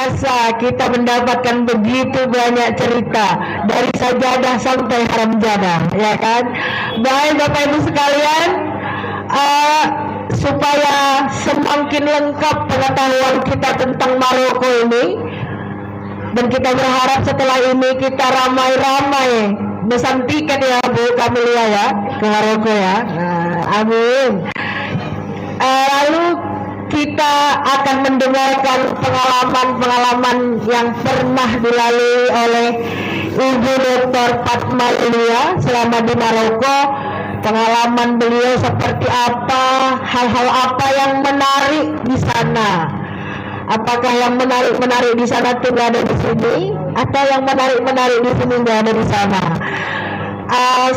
biasa kita mendapatkan begitu banyak cerita dari sajadah sampai haram jadah, ya kan? Baik Bapak Ibu sekalian, supaya semakin lengkap pengetahuan kita tentang Maroko ini, dan kita berharap setelah ini kita ramai-ramai pesan tiket ya Bu Kamilia ya ke Maroko ya. Nah, amin. Lalu kita akan mendengarkan pengalaman-pengalaman yang pernah dilalui oleh Ibu Dr. Fatma Yulia selama di Maroko. Pengalaman beliau seperti apa, hal-hal apa yang menarik di sana. Apakah yang menarik di sana itu nggak ada di sini, atau yang menarik di sini nggak ada di sana?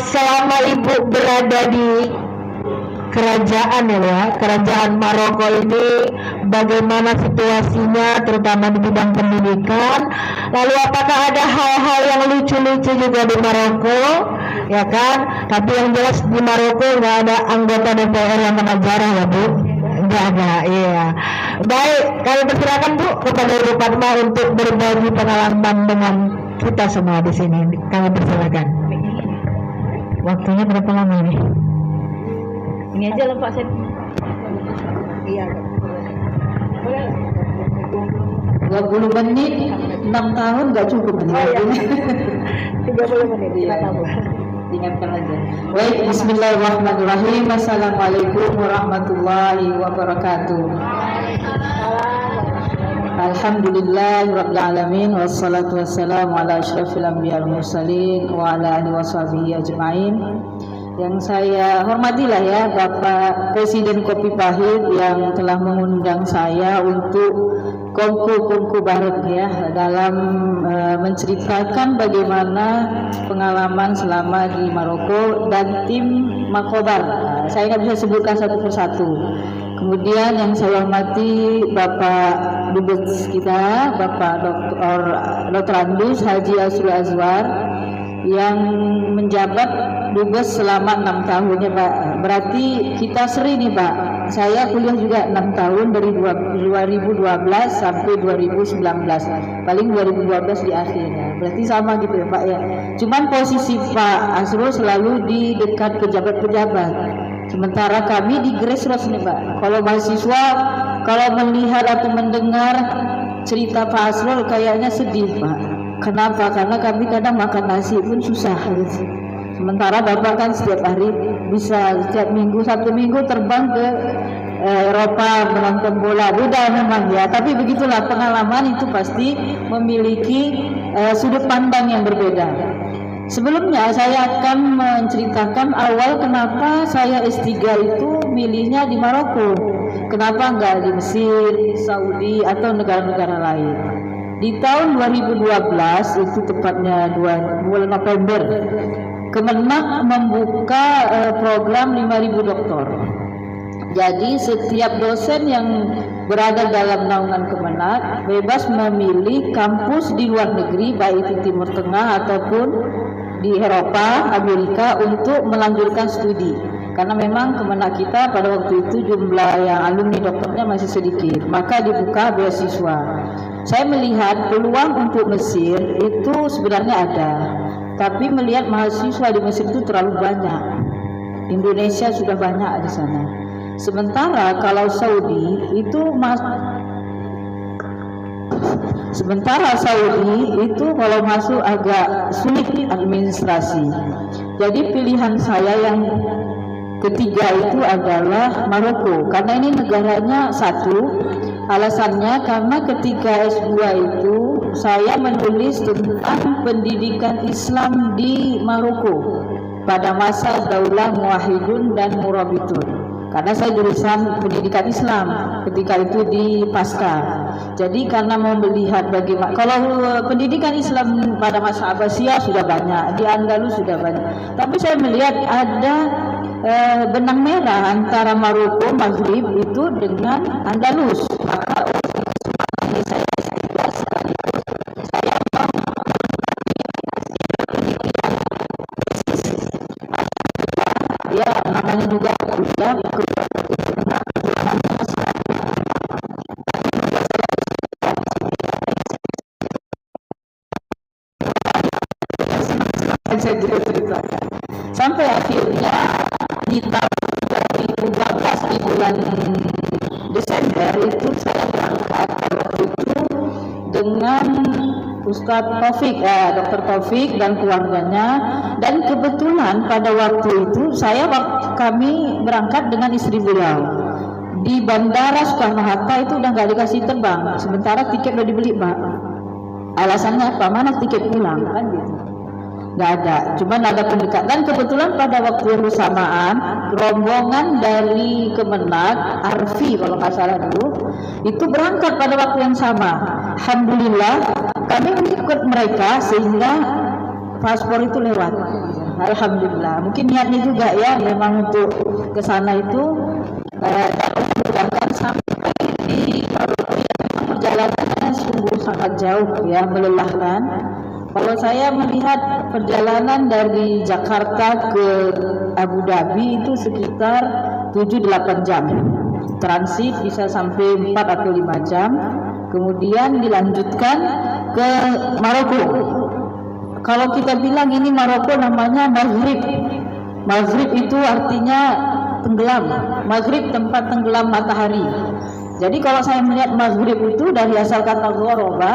Selama Ibu berada di kerajaan ya, kerajaan Maroko ini, bagaimana situasinya terutama di bidang pendidikan? Lalu apakah ada hal-hal yang lucu-lucu juga di Maroko, ya kan? Tapi yang jelas di Maroko nggak ada anggota DPR yang kena jarah ya Bu, nggak ada. Iya. Baik, kami persilakan Bu kepada Ibu Fatma untuk berbagi pengalaman dengan kita semua di sini. Kami persilakan. Waktunya berapa lama nih? Ini aja lah Pak Sep. Iya. 20 menit, 6 tahun nggak cukup. Oh, iya. 30 menit. Iya. Ingatkan aja. Baik, bismillahirrahmanirrahim. Assalamualaikum warahmatullahi wabarakatuh. Alhamdulillahirabbil alamin wassalatu wassalamu ala asyrafil anbiya'il mursalin wa ala alihi washabihi ajmain. Yang saya hormatilah ya Bapak Presiden Kopi Pahit yang telah mengundang saya untuk kongku bareng ya dalam menceritakan bagaimana pengalaman selama di Maroko dan tim Makobar. Saya nggak bisa sebutkan satu persatu. Kemudian yang saya hormati Bapak Dubes kita, Bapak Dr. Andus Haji Asrul Azwar yang menjabat Dubes selama 6 tahun ya Pak. Berarti kita seri nih Pak. Saya kuliah juga 6 tahun dari 2012 sampai 2019. Paling 2012 di akhirnya. Berarti sama gitu ya Pak ya. Cuman posisi Pak Asrul selalu di dekat pejabat-pejabat. Sementara kami di grassroots nih Pak. Kalau mahasiswa kalau melihat atau mendengar cerita Pak Asrul kayaknya sedih Pak. Kenapa? Karena kami kadang makan nasi pun susah. Sementara Bapak kan setiap hari bisa setiap minggu, Sabtu Minggu terbang ke Eropa menonton bola. Beda memang ya, tapi begitulah pengalaman itu pasti memiliki sudut pandang yang berbeda. Sebelumnya saya akan menceritakan awal kenapa saya S3 itu milihnya di Maroko. Kenapa enggak di Mesir, Saudi atau negara-negara lain. Di tahun 2012 itu tepatnya bulan November, Kemenak membuka program 5.000 doktor. Jadi setiap dosen yang berada dalam naungan Kemenak bebas memilih kampus di luar negeri, baik itu Timur Tengah ataupun di Eropa, Amerika untuk melanjutkan studi. Karena memang Kemenak kita pada waktu itu jumlah yang alumni dokternya masih sedikit, maka dibuka beasiswa. Saya melihat peluang untuk Mesir itu sebenarnya ada, tapi melihat mahasiswa di Mesir itu terlalu banyak. Indonesia sudah banyak di sana. Sementara kalau Saudi itu kalau masuk agak sulit administrasi. Jadi pilihan saya yang ketiga itu adalah Maroko, karena ini negaranya satu. Alasannya karena ketika S2 itu saya menulis tentang pendidikan Islam di Maroko pada masa Daulah Muwahhidun dan Murabitun. Karena saya jurusan pendidikan Islam ketika itu di Pasca. Jadi karena mau melihat bagaimana, kalau pendidikan Islam pada masa Abbasiyah sudah banyak, di Andalus sudah banyak. Tapi saya melihat ada benang merah antara Maroko, Maghrib itu dengan Andalus. Maka saya ya namanya juga kuliah saya juga ceritakan. Sampai akhirnya di tahun 2014 di bulan Desember itu saya berangkat waktu itu dengan Ustadz Taufik, Dr. Taufik dan keluarganya. Dan kebetulan pada waktu itu kami berangkat dengan istri beliau. Di Bandara Soekarno-Hatta itu udah nggak dikasih terbang, sementara tiket udah dibeli, Pak. Alasannya apa? Mana tiket pulang kan gitu. Nggak ada, cuman ada pendekatan. Kebetulan pada waktu yang bersamaan rombongan dari Kemenag, Arfi kalau nggak salah dulu, itu berangkat pada waktu yang sama. Alhamdulillah kami mengikut mereka sehingga paspor itu lewat. Alhamdulillah. Mungkin niatnya juga ya memang untuk ke sana itu berangkat sampai di Maroko yang memang perjalanannya sungguh sangat jauh ya, melelahkan. Kalau saya melihat perjalanan dari Jakarta ke Abu Dhabi itu sekitar 7-8 jam. Transit bisa sampai 4 atau 5 jam. Kemudian dilanjutkan ke Maroko. Kalau kita bilang ini Maroko namanya Maghrib. Maghrib itu artinya tenggelam. Maghrib tempat tenggelam matahari. Jadi kalau saya melihat Maghrib itu dari asal kata ghoroba,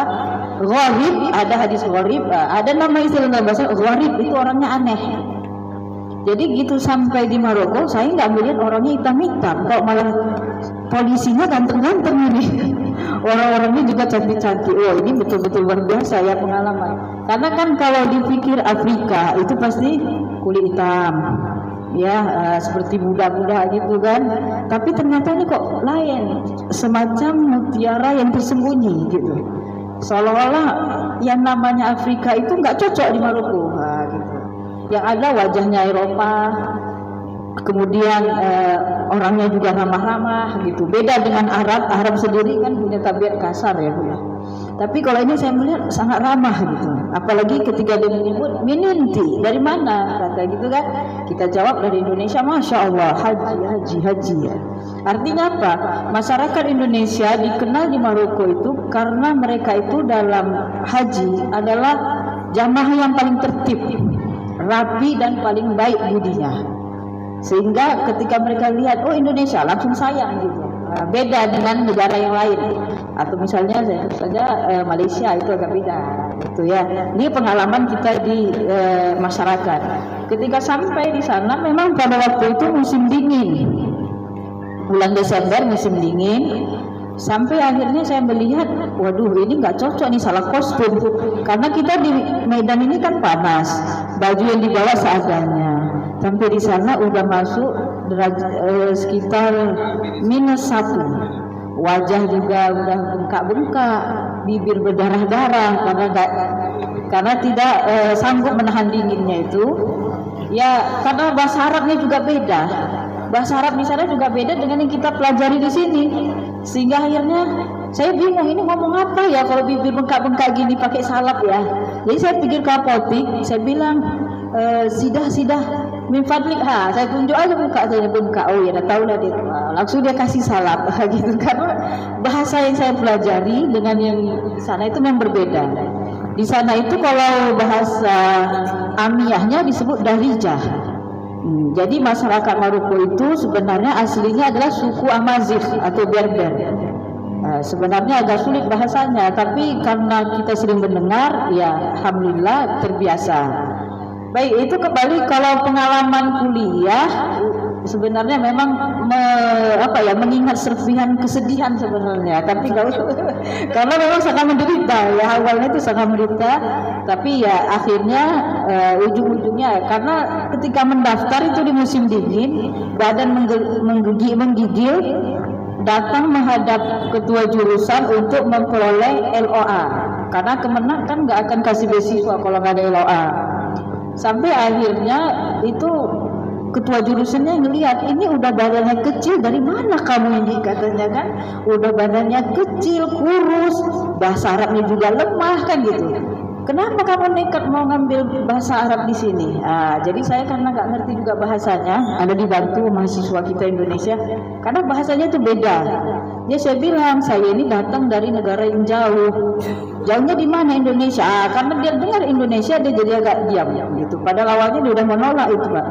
gharib, ada hadis gharib, ada nama istilah dalam bahasa gharib itu orangnya aneh. Jadi gitu sampai di Maroko saya nggak melihat orangnya hitam-hitam, kok malah polisinya ganteng-ganteng ini. Orang-orangnya juga cantik-cantik. Oh ini betul-betul luar biasa ya pengalaman. Karena kan kalau dipikir Afrika itu pasti kulit hitam, ya seperti Buddha-Buddha gitu kan. Tapi ternyata ini kok lain, semacam mutiara yang tersembunyi gitu. Seolah-olah yang namanya Afrika itu nggak cocok di Maroko, gitu. Yang ada wajahnya Eropa, kemudian orangnya juga ramah-ramah gitu. Beda dengan Arab. Arab sendiri kan punya tabiat kasar ya, Bu. Tapi kalau ini saya melihat sangat ramah gitu. Apalagi ketika dia menyebut Minunti, dari mana kata gitu kan. Kita jawab dari Indonesia, Masya Allah, haji ya. Artinya apa? Masyarakat Indonesia dikenal di Maroko itu karena mereka itu dalam haji adalah jamaah yang paling tertib, rapi dan paling baik budinya. Sehingga ketika mereka lihat, oh Indonesia, langsung sayang gitu. Beda dengan negara yang lain. Atau misalnya saja Malaysia itu agak beda gitu ya. Ini pengalaman kita di masyarakat. Ketika sampai di sana memang pada waktu itu musim dingin. Bulan Desember musim dingin. Sampai akhirnya saya melihat, waduh ini nggak cocok nih, salah kostum. Karena kita di Medan ini kan panas, baju yang dibawa seadanya. Sampai di sana udah masuk sekitar -1. Wajah juga udah bengkak-bengkak, bibir berdarah-darah karena tidak sanggup menahan dinginnya itu. Ya karena bahasa Arabnya juga beda. Bahasa Arab di sana juga beda dengan yang kita pelajari di sini. Sehingga akhirnya saya bingung ini ngomong apa ya kalau bibir bengkak-bengkak gini pakai salap ya. Jadi saya pikir ke apotik, saya bilang sidah min fadlik, saya tunjuk aja muka saya bengkak. Oh ya udah tahu lah dia. Langsung dia kasih salap gitu. Karena bahasa yang saya pelajari dengan yang di sana itu memang berbeda. Di sana itu kalau bahasa amiyahnya disebut Darijah. Jadi masyarakat Maroko itu sebenarnya aslinya adalah suku Amazigh atau Berber. Sebenarnya agak sulit bahasanya, tapi karena kita sering mendengar, ya alhamdulillah terbiasa. Baik, itu kembali kalau pengalaman kuliah sebenarnya memang mengingat serpihan kesedihan sebenarnya, tapi nggak usah karena memang sangat menderita ya, awalnya itu sangat menderita, tapi ya akhirnya ujung-ujungnya karena ketika mendaftar itu di musim dingin, badan menggigil, datang menghadap ketua jurusan untuk memperoleh LOA, karena Kemenag kan nggak akan kasih beasiswa kalau nggak ada LOA. Sampai akhirnya itu ketua jurusannya ngelihat ini udah badannya kecil, dari mana kamu ini katanya kan, udah badannya kecil, kurus, bahasa Arabnya juga lemah kan gitu. kenapa kamu nekat mau ngambil bahasa Arab di sini? Jadi saya karena nggak ngerti juga bahasanya, ada dibantu mahasiswa kita Indonesia, karena bahasanya itu beda. Ya saya bilang, saya ini datang dari negara yang jauh. Jauhnya di mana Indonesia? Karena dia dengar Indonesia, dia jadi agak diam gitu. Padahal awalnya dia udah menolak itu, Pak.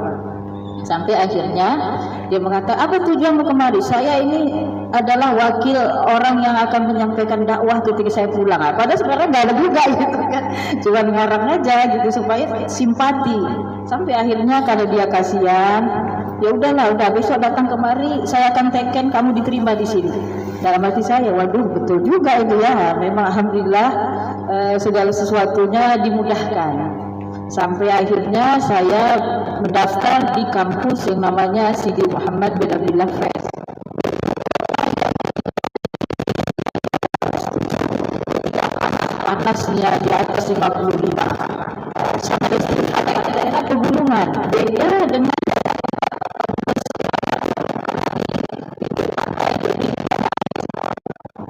Sampai akhirnya dia mengatakan, apa tujuanmu kemari? Saya ini adalah wakil orang yang akan menyampaikan dakwah ketika saya pulang. Padahal sebenarnya nggak ada juga gitu kan, cuma ngarang aja gitu supaya simpati. Sampai akhirnya karena dia kasihan, ya udahlah, udah besok datang kemari, saya akan teken kamu diterima di sini. Dalam hati saya, waduh betul juga itu ya. Memang alhamdulillah segala sesuatunya dimudahkan. Sampai akhirnya saya mendaftar di kampus yang namanya Sidi Muhammad bin Abdullah Fes. Atasnya di atas 55 sampai daerah pegunungan, beda dengan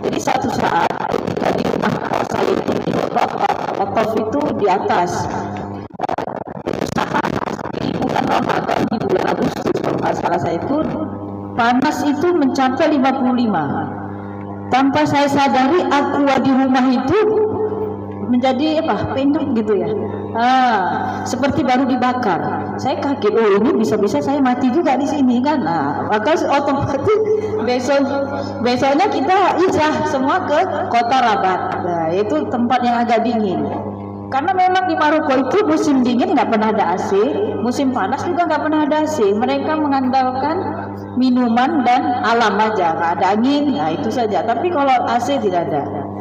jadi satu saat di rumah saya itu di Wakaf itu di atas di bulan Ramadan, di bulan Agustus kalau nggak salah saya itu panas itu mencapai 55. Tanpa saya sadari aqua di rumah itu menjadi pendek gitu ya, seperti baru dibakar. Saya kaget, oh ini bisa-bisa saya mati juga di sini kan. Maka otomatis besoknya kita hijrah semua ke kota Rabat. Itu tempat yang agak dingin. Karena memang di Maroko itu musim dingin nggak pernah ada AC, musim panas juga nggak pernah ada AC. Mereka mengandalkan minuman dan alam aja, nggak ada angin, itu saja. Tapi kalau AC tidak ada.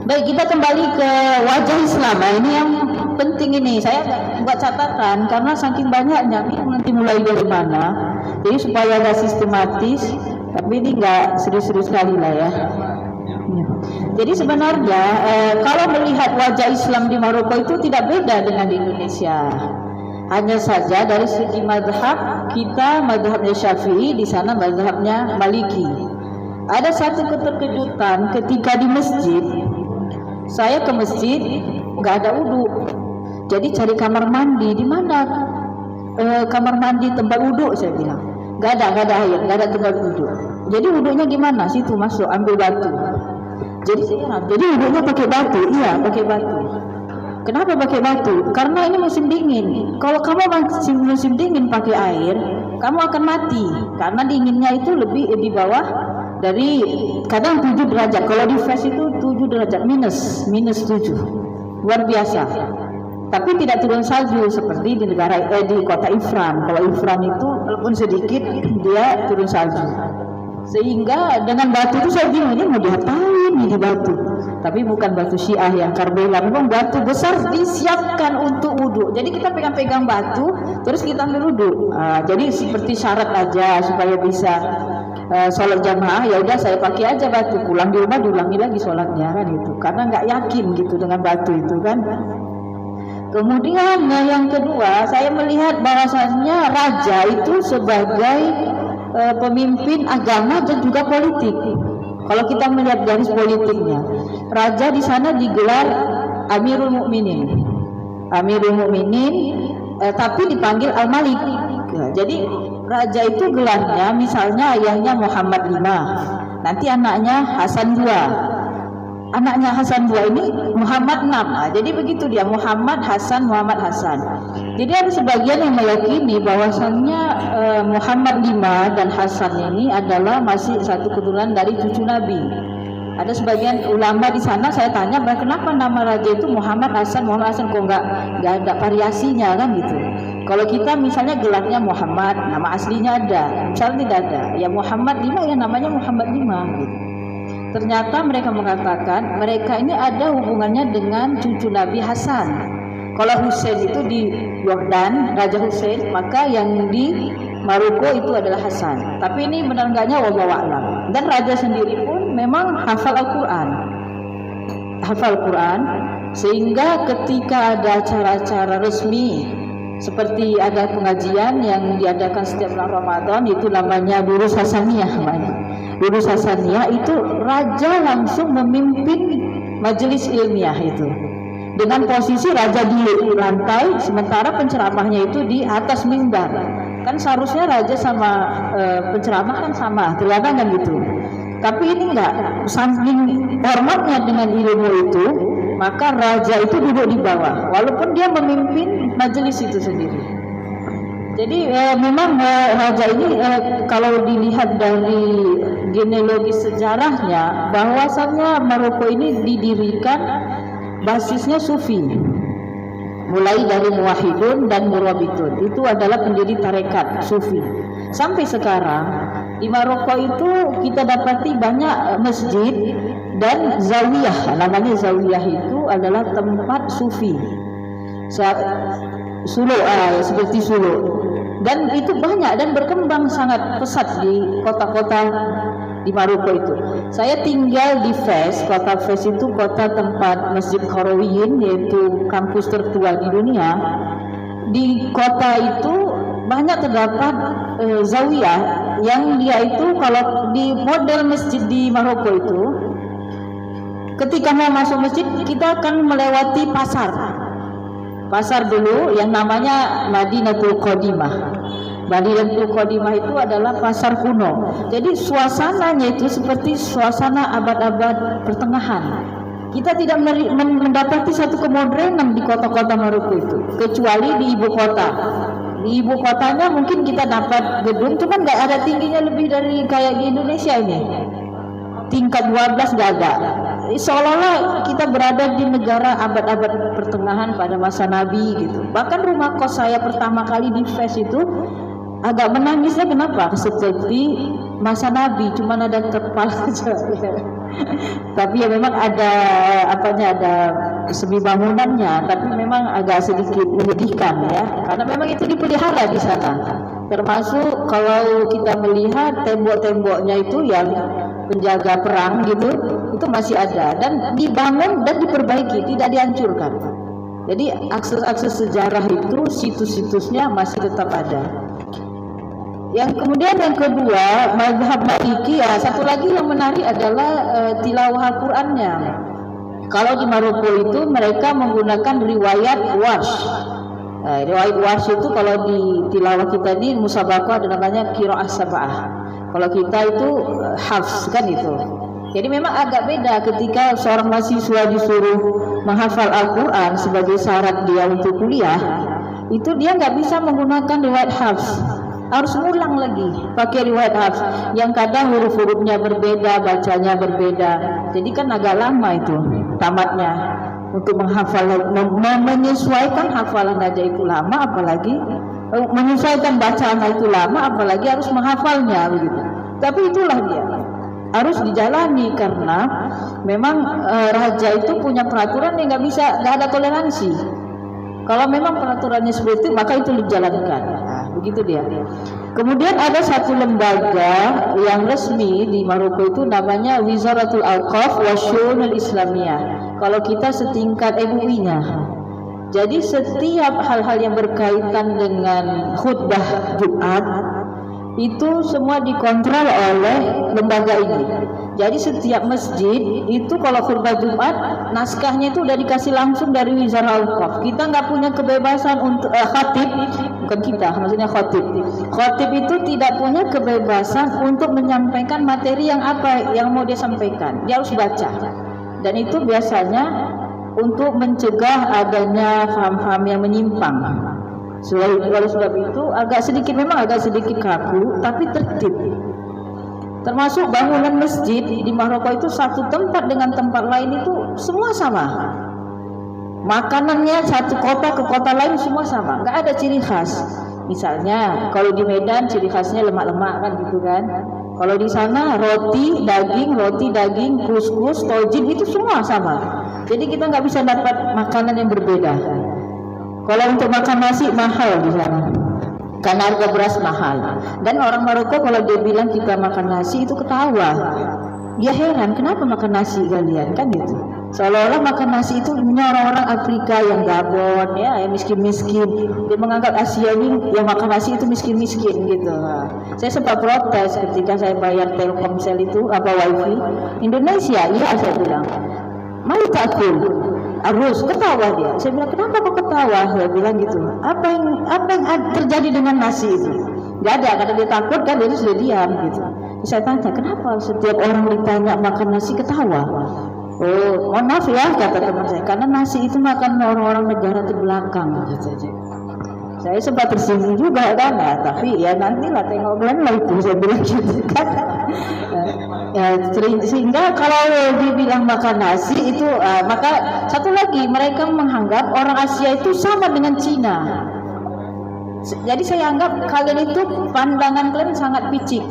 Baik, kita kembali ke wajah Islam. Ini yang penting ini. Saya buat catatan karena saking banyaknya, nanti mulai dari mana. Jadi supaya agak sistematis, tapi ini nggak serius-serius sekali lah ya. Jadi sebenarnya kalau melihat wajah Islam di Maroko itu tidak beda dengan di Indonesia. Hanya saja dari segi mazhab, kita mazhabnya Syafi'i, di sana mazhabnya Maliki. Ada satu keterkejutan ketika di masjid. Saya ke masjid nggak ada wudhu, jadi cari kamar mandi. Di mana kamar mandi tempat wudhu? Saya bilang nggak ada air, nggak ada tempat wudhu. Jadi wudhunya gimana? Situ masuk ambil batu. Jadi wudhunya pakai batu. Iya, pakai batu. Kenapa pakai batu? Karena ini musim dingin. Kalau kamu musim dingin pakai air, kamu akan mati. Karena dinginnya itu lebih di bawah dari kadang 7 derajat. Kalau di Fes itu 7 derajat minus 7. Luar biasa. Tapi tidak turun salju seperti di di kota Ifran. Kalau Ifran itu walaupun sedikit dia turun salju. Sehingga dengan batu itu saya bingung, ini mau diapain ini batu? Tapi bukan batu Syiah yang Karbela, memang batu besar disiapkan untuk wudhu. Jadi kita pegang-pegang batu, terus kita ambil wudhu. Jadi seperti syarat aja supaya bisa sholat jamaah. Ya udah saya pakai aja batu, pulang di rumah diulangi lagi sholatnya kan itu. Karena nggak yakin gitu dengan batu itu kan. Kemudian yang kedua, saya melihat bahwasannya raja itu sebagai pemimpin agama dan juga politik. Kalau kita melihat garis politiknya, raja di sana digelar Amirul Mukminin. Amirul Mukminin, tapi dipanggil Al-Malik. Jadi raja itu gelarnya, misalnya ayahnya Muhammad 5, nanti anaknya Hasan 2. Anaknya Hasan 2 ini Muhammad 6. Jadi begitu dia, Muhammad Hasan, Muhammad Hasan. Jadi ada sebagian yang meyakini bahwasannya Muhammad 5 dan Hasan ini adalah masih satu keturunan dari cucu Nabi. Ada sebagian ulama di sana, saya tanya, kenapa nama raja itu Muhammad Hasan, kok nggak ada variasinya kan gitu. Kalau kita misalnya gelarnya Muhammad, nama aslinya ada, misalnya tidak ada, ya Muhammad 5 ya namanya Muhammad 5 gitu. Ternyata mereka mengatakan mereka ini ada hubungannya dengan cucu Nabi Hasan. Kalau Husain itu di Yordan, Raja Husain, maka yang di Maroko itu adalah Hasan. Tapi ini benar enggaknya wallahu a'lam. Dan raja sendiri pun memang hafal Al-Quran. Hafal Al-Quran, sehingga ketika ada acara-acara resmi seperti ada pengajian yang diadakan setiap bulan Ramadan, itu namanya Durus Hasaniyah. Durus Hasaniyah itu raja langsung memimpin majelis ilmiah itu. dengan posisi raja di lantai, sementara penceramahnya itu di atas mimbar. Kan seharusnya raja sama penceramah kan sama, terkadang kan gitu. Tapi ini enggak, saking hormatnya dengan ilmu itu, maka raja itu duduk di bawah, walaupun dia memimpin majelis itu sendiri. Jadi memang raja ini kalau dilihat dari genealogi sejarahnya, bahwasannya Maroko ini didirikan basisnya Sufi, mulai dari Muwahhidun dan Murabitun, itu adalah pendiri tarekat Sufi. Sampai sekarang di Maroko itu kita dapati banyak masjid dan zawiyah. Namanya zawiyah itu adalah tempat Sufi, seperti Sulu, dan itu banyak dan berkembang sangat pesat di kota-kota di Maroko itu. Saya tinggal di Fes. Kota Fes itu kota tempat Masjid Qarawiyyin, yaitu kampus tertua di dunia. Di kota itu banyak terdapat zawiyah yang dia itu, kalau di model masjid di Maroko itu, ketika mau masuk masjid kita akan melewati pasar dulu yang namanya Madinatul Qadimah. Madinatul Qadimah itu adalah pasar kuno. Jadi suasananya itu seperti suasana abad-abad pertengahan. Kita tidak mendapati satu kemodernan di kota-kota Maroko itu, kecuali di ibu kota. Di ibu kotanya mungkin kita dapat gedung, cuman nggak ada tingginya lebih dari kayak di Indonesia ini. Tingkat 12 nggak ada. Seolah-olah kita berada di negara abad-abad pertengahan pada masa Nabi gitu. Bahkan rumah kos saya pertama kali di Fes itu agak menangisnya, kenapa? Seperti masa Nabi, cuman ada terpal saja. Tapi ya memang ada ada semi bangunannya, tapi memang agak sedikit menyedihkan ya, karena memang itu dipelihara di sana. Termasuk kalau kita melihat tembok-temboknya itu yang penjaga perang gitu, itu masih ada dan dibangun dan diperbaiki, tidak dihancurkan. Jadi akses-akses sejarah itu, situs-situsnya masih tetap ada. Yang kemudian yang kedua, mazhab Maliki, ya, satu lagi yang menarik adalah tilawah Al-Qur'annya. Kalau di Maroko itu mereka menggunakan riwayat Warsh. Riwayat Warsh itu kalau di tilawah kita di musabaqah ada namanya qiraah sab'ah. Kalau kita itu hafs kan itu. Jadi memang agak beda ketika seorang mahasiswa disuruh menghafal Al-Qur'an sebagai syarat dia untuk kuliah, itu dia nggak bisa menggunakan riwayat hafs, harus ngulang lagi pakai riwayat hafs yang kadang huruf-hurufnya berbeda, bacanya berbeda. Jadi kan agak lama itu tamatnya untuk menghafal, menyesuaikan hafalan aja itu lama, apalagi menyesuaikan bacaan itu lama, apalagi harus menghafalnya begitu. Tapi itulah dia harus dijalani karena memang raja itu punya peraturan yang nggak ada toleransi. Kalau memang peraturannya seperti itu, maka itu dijalankan. Nah, begitu dia. Kemudian ada satu lembaga yang resmi di Maroko itu namanya Wizaratul Awqaf wa Syu'unul Islamiyah. Kalau kita setingkat MUI-nya. Jadi setiap hal-hal yang berkaitan dengan khutbah Jumat itu semua dikontrol oleh lembaga ini. Jadi setiap masjid itu kalau khutbah Jumat, naskahnya itu udah dikasih langsung dari Wizara Awqaf. Kita nggak punya kebebasan untuk khatib, bukan kita, maksudnya khatib. Khatib itu tidak punya kebebasan untuk menyampaikan materi yang apa yang mau dia sampaikan. Dia harus baca. Dan itu biasanya untuk mencegah adanya paham-paham yang menyimpang. Oleh sebab itu agak sedikit kaku, tapi tertib. Termasuk bangunan masjid di Maroko itu satu tempat dengan tempat lain itu semua sama. Makanannya satu kota ke kota lain semua sama, nggak ada ciri khas. Misalnya kalau di Medan ciri khasnya lemak-lemak kan gitu kan. Kalau di sana roti daging, kuskus, tojin itu semua sama. Jadi kita nggak bisa dapat makanan yang berbeda. Kalau untuk makan nasi mahal di sana, karena harga beras mahal. Dan orang Maroko kalau dia bilang kita makan nasi itu ketawa. Dia heran, kenapa makan nasi kalian kan gitu. Seolah-olah makan nasi itu punya orang-orang Afrika yang Gabon ya, yang miskin-miskin. Dia menganggap Asia ini yang makan nasi itu miskin-miskin gitu. Nah, saya sempat protes ketika saya bayar Telkomsel itu wifi Indonesia. Iya saya bilang, mau takul. arus, ketawa dia. Saya bilang, kenapa kok ketawa? Saya bilang gitu. Apa yang terjadi dengan nasi itu? Gak ada, karena dia takut kan, dia sudah diam gitu. Saya tanya, kenapa setiap orang ditanya makan nasi ketawa? Oh, mohon maaf ya, kata teman saya, karena nasi itu makan orang-orang negara terbelakang. Saya sempat tersinggung juga kan, tapi ya nantilah tengok lah itu, saya bilang gitu kan. Sehingga kalau dibilang makan nasi itu, maka satu lagi mereka menganggap orang Asia itu sama dengan Cina. Jadi saya anggap kalian itu pandangan kalian sangat picik.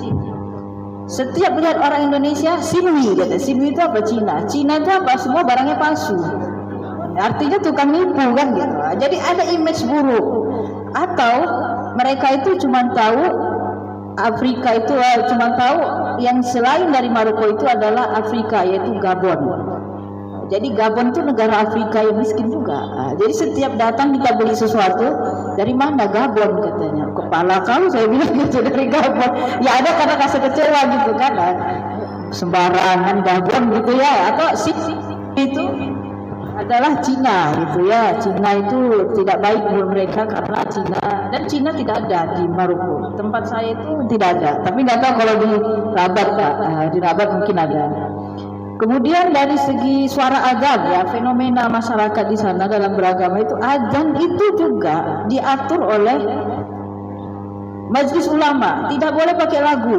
Setiap lihat orang Indonesia, Simwi kata. Simwi itu apa? Cina. Cina itu apa? Semua barangnya palsu. Artinya tukang nipu kan gitu. Jadi ada image buruk. Atau mereka itu cuma tahu Afrika itu cuma tahu yang selain dari Maroko itu adalah Afrika, yaitu Gabon. Jadi Gabon itu negara Afrika yang miskin juga. Jadi setiap datang kita beli sesuatu, dari mana? Gabon katanya. Kepala kamu, saya bilang gitu, dari Gabon. Ya ada karena rasa kecewa gitu kan. Sembarangan Gabon gitu ya. Atau itu adalah Cina gitu ya. Cina itu tidak baik buat mereka karena Cina tidak ada di Maroko. Tempat saya itu tidak ada. Tapi nggak tahu kalau di Rabat, di Rabat mungkin ada. Kemudian dari segi suara azan ya, fenomena masyarakat di sana dalam beragama itu, azan itu juga diatur oleh majelis ulama, tidak boleh pakai lagu.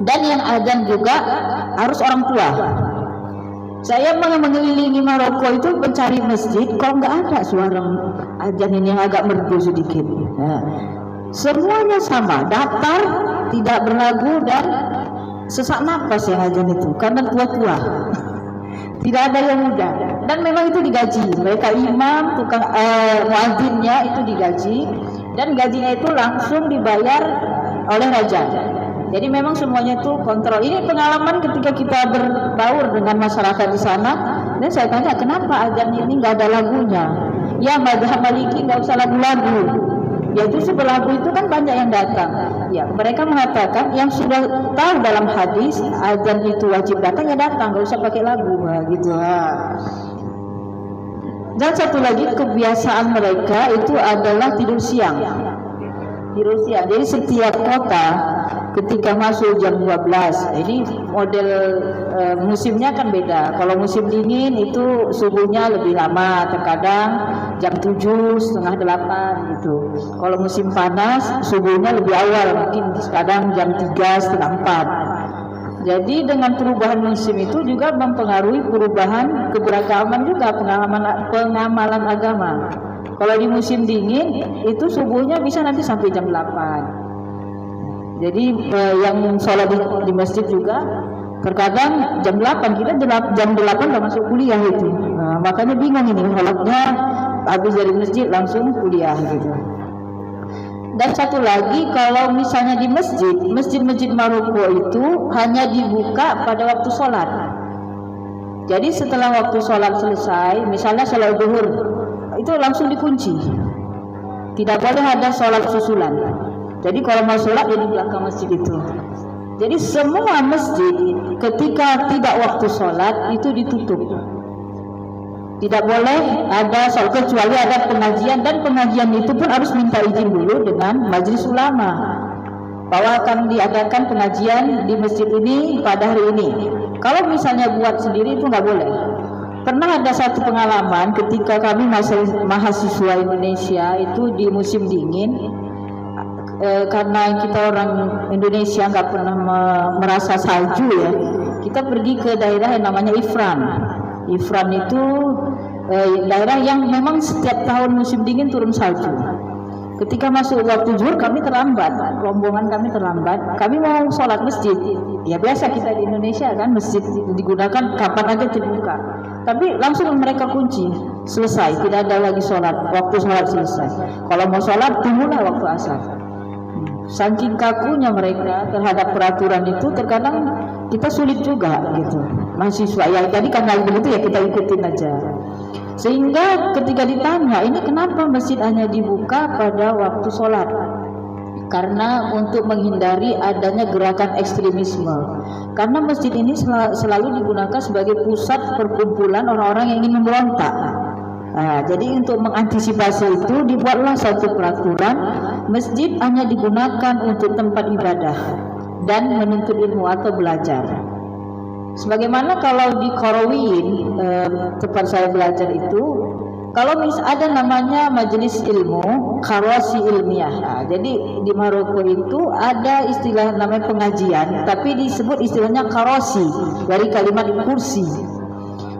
Dan yang azan juga harus orang tua. Saya mengelilingi Maroko itu mencari masjid, kalau nggak ada suara azan ini yang agak merdu sedikit. Nah, semuanya sama, datar, tidak berlagu dan sesak nafas yang azan itu, karena tua-tua. Tidak ada yang muda. Dan memang itu digaji. Mereka imam, tukang muadzinnya itu digaji, dan gajinya itu langsung dibayar oleh raja. Jadi memang semuanya itu kontrol. Ini pengalaman ketika kita berbaur dengan masyarakat di sana. Dan saya tanya, kenapa azan ini nggak ada lagunya? Ya, mazhab Maliki nggak usah lagu-lagu. Ya itu lagu itu kan banyak yang datang. Ya, mereka mengatakan yang sudah tahu dalam hadis azan itu wajib datang, ya datang, nggak usah pakai lagu, gitu. Dan satu lagi kebiasaan mereka itu adalah tidur siang. Tidur siang. Jadi setiap kota ketika masuk jam 12, ini model musimnya kan beda. Kalau musim dingin itu subuhnya lebih lama, terkadang jam 7, setengah 8 gitu. Kalau musim panas subuhnya lebih awal, mungkin kadang jam 3, setengah 4. Jadi dengan perubahan musim itu juga mempengaruhi perubahan keberagaman juga, pengamalan agama. Kalau di musim dingin itu subuhnya bisa nanti sampai jam 8. Jadi yang sholat di masjid juga terkadang jam 8, kita jam 8 udah masuk kuliah itu. Nah, makanya bingung ini, sholatnya habis dari masjid langsung kuliah gitu. Dan satu lagi, kalau misalnya di masjid-masjid Maroko itu hanya dibuka pada waktu sholat. Jadi setelah waktu sholat selesai, misalnya sholat zuhur, itu langsung dikunci. Tidak boleh ada sholat susulan. Jadi kalau mau sholat ya di belakang masjid itu. Jadi semua masjid ketika tidak waktu sholat itu ditutup. Tidak boleh ada sholat kecuali ada pengajian, dan pengajian itu pun harus minta izin dulu dengan majelis ulama bahwa akan diadakan pengajian di masjid ini pada hari ini. Kalau misalnya buat sendiri itu nggak boleh. Pernah ada satu pengalaman ketika kami mahasiswa Indonesia itu di musim dingin, karena kita orang Indonesia nggak pernah merasa salju ya, kita pergi ke daerah yang namanya Ifran. Ifran itu daerah yang memang setiap tahun musim dingin turun salju. Ketika masuk waktu zuhur kami terlambat, rombongan kami terlambat. Kami mau sholat masjid. Ya biasa kita di Indonesia kan, masjid digunakan kapan aja terbuka. Tapi langsung mereka kunci, selesai, tidak ada lagi sholat. Waktu sholat selesai. Kalau mau sholat tunggulah waktu asar. Saking kakunya mereka terhadap peraturan itu, terkadang kita sulit juga gitu. Mahasiswa ya tadi karena begitu ya kita ikutin aja. Sehingga ketika ditanya ini kenapa masjid hanya dibuka pada waktu sholat, karena untuk menghindari adanya gerakan ekstremisme. Karena masjid ini selalu digunakan sebagai pusat perkumpulan orang-orang yang ingin memberontak. Jadi untuk mengantisipasi itu dibuatlah satu peraturan, masjid hanya digunakan untuk tempat ibadah dan menuntut ilmu atau belajar. Sebagaimana kalau di Qarawiyyin, tempat saya belajar itu, kalau ada namanya majelis ilmu, karasi ilmiah. Jadi di Maroko itu ada istilah namanya pengajian, tapi disebut istilahnya karasi dari kalimat kursi.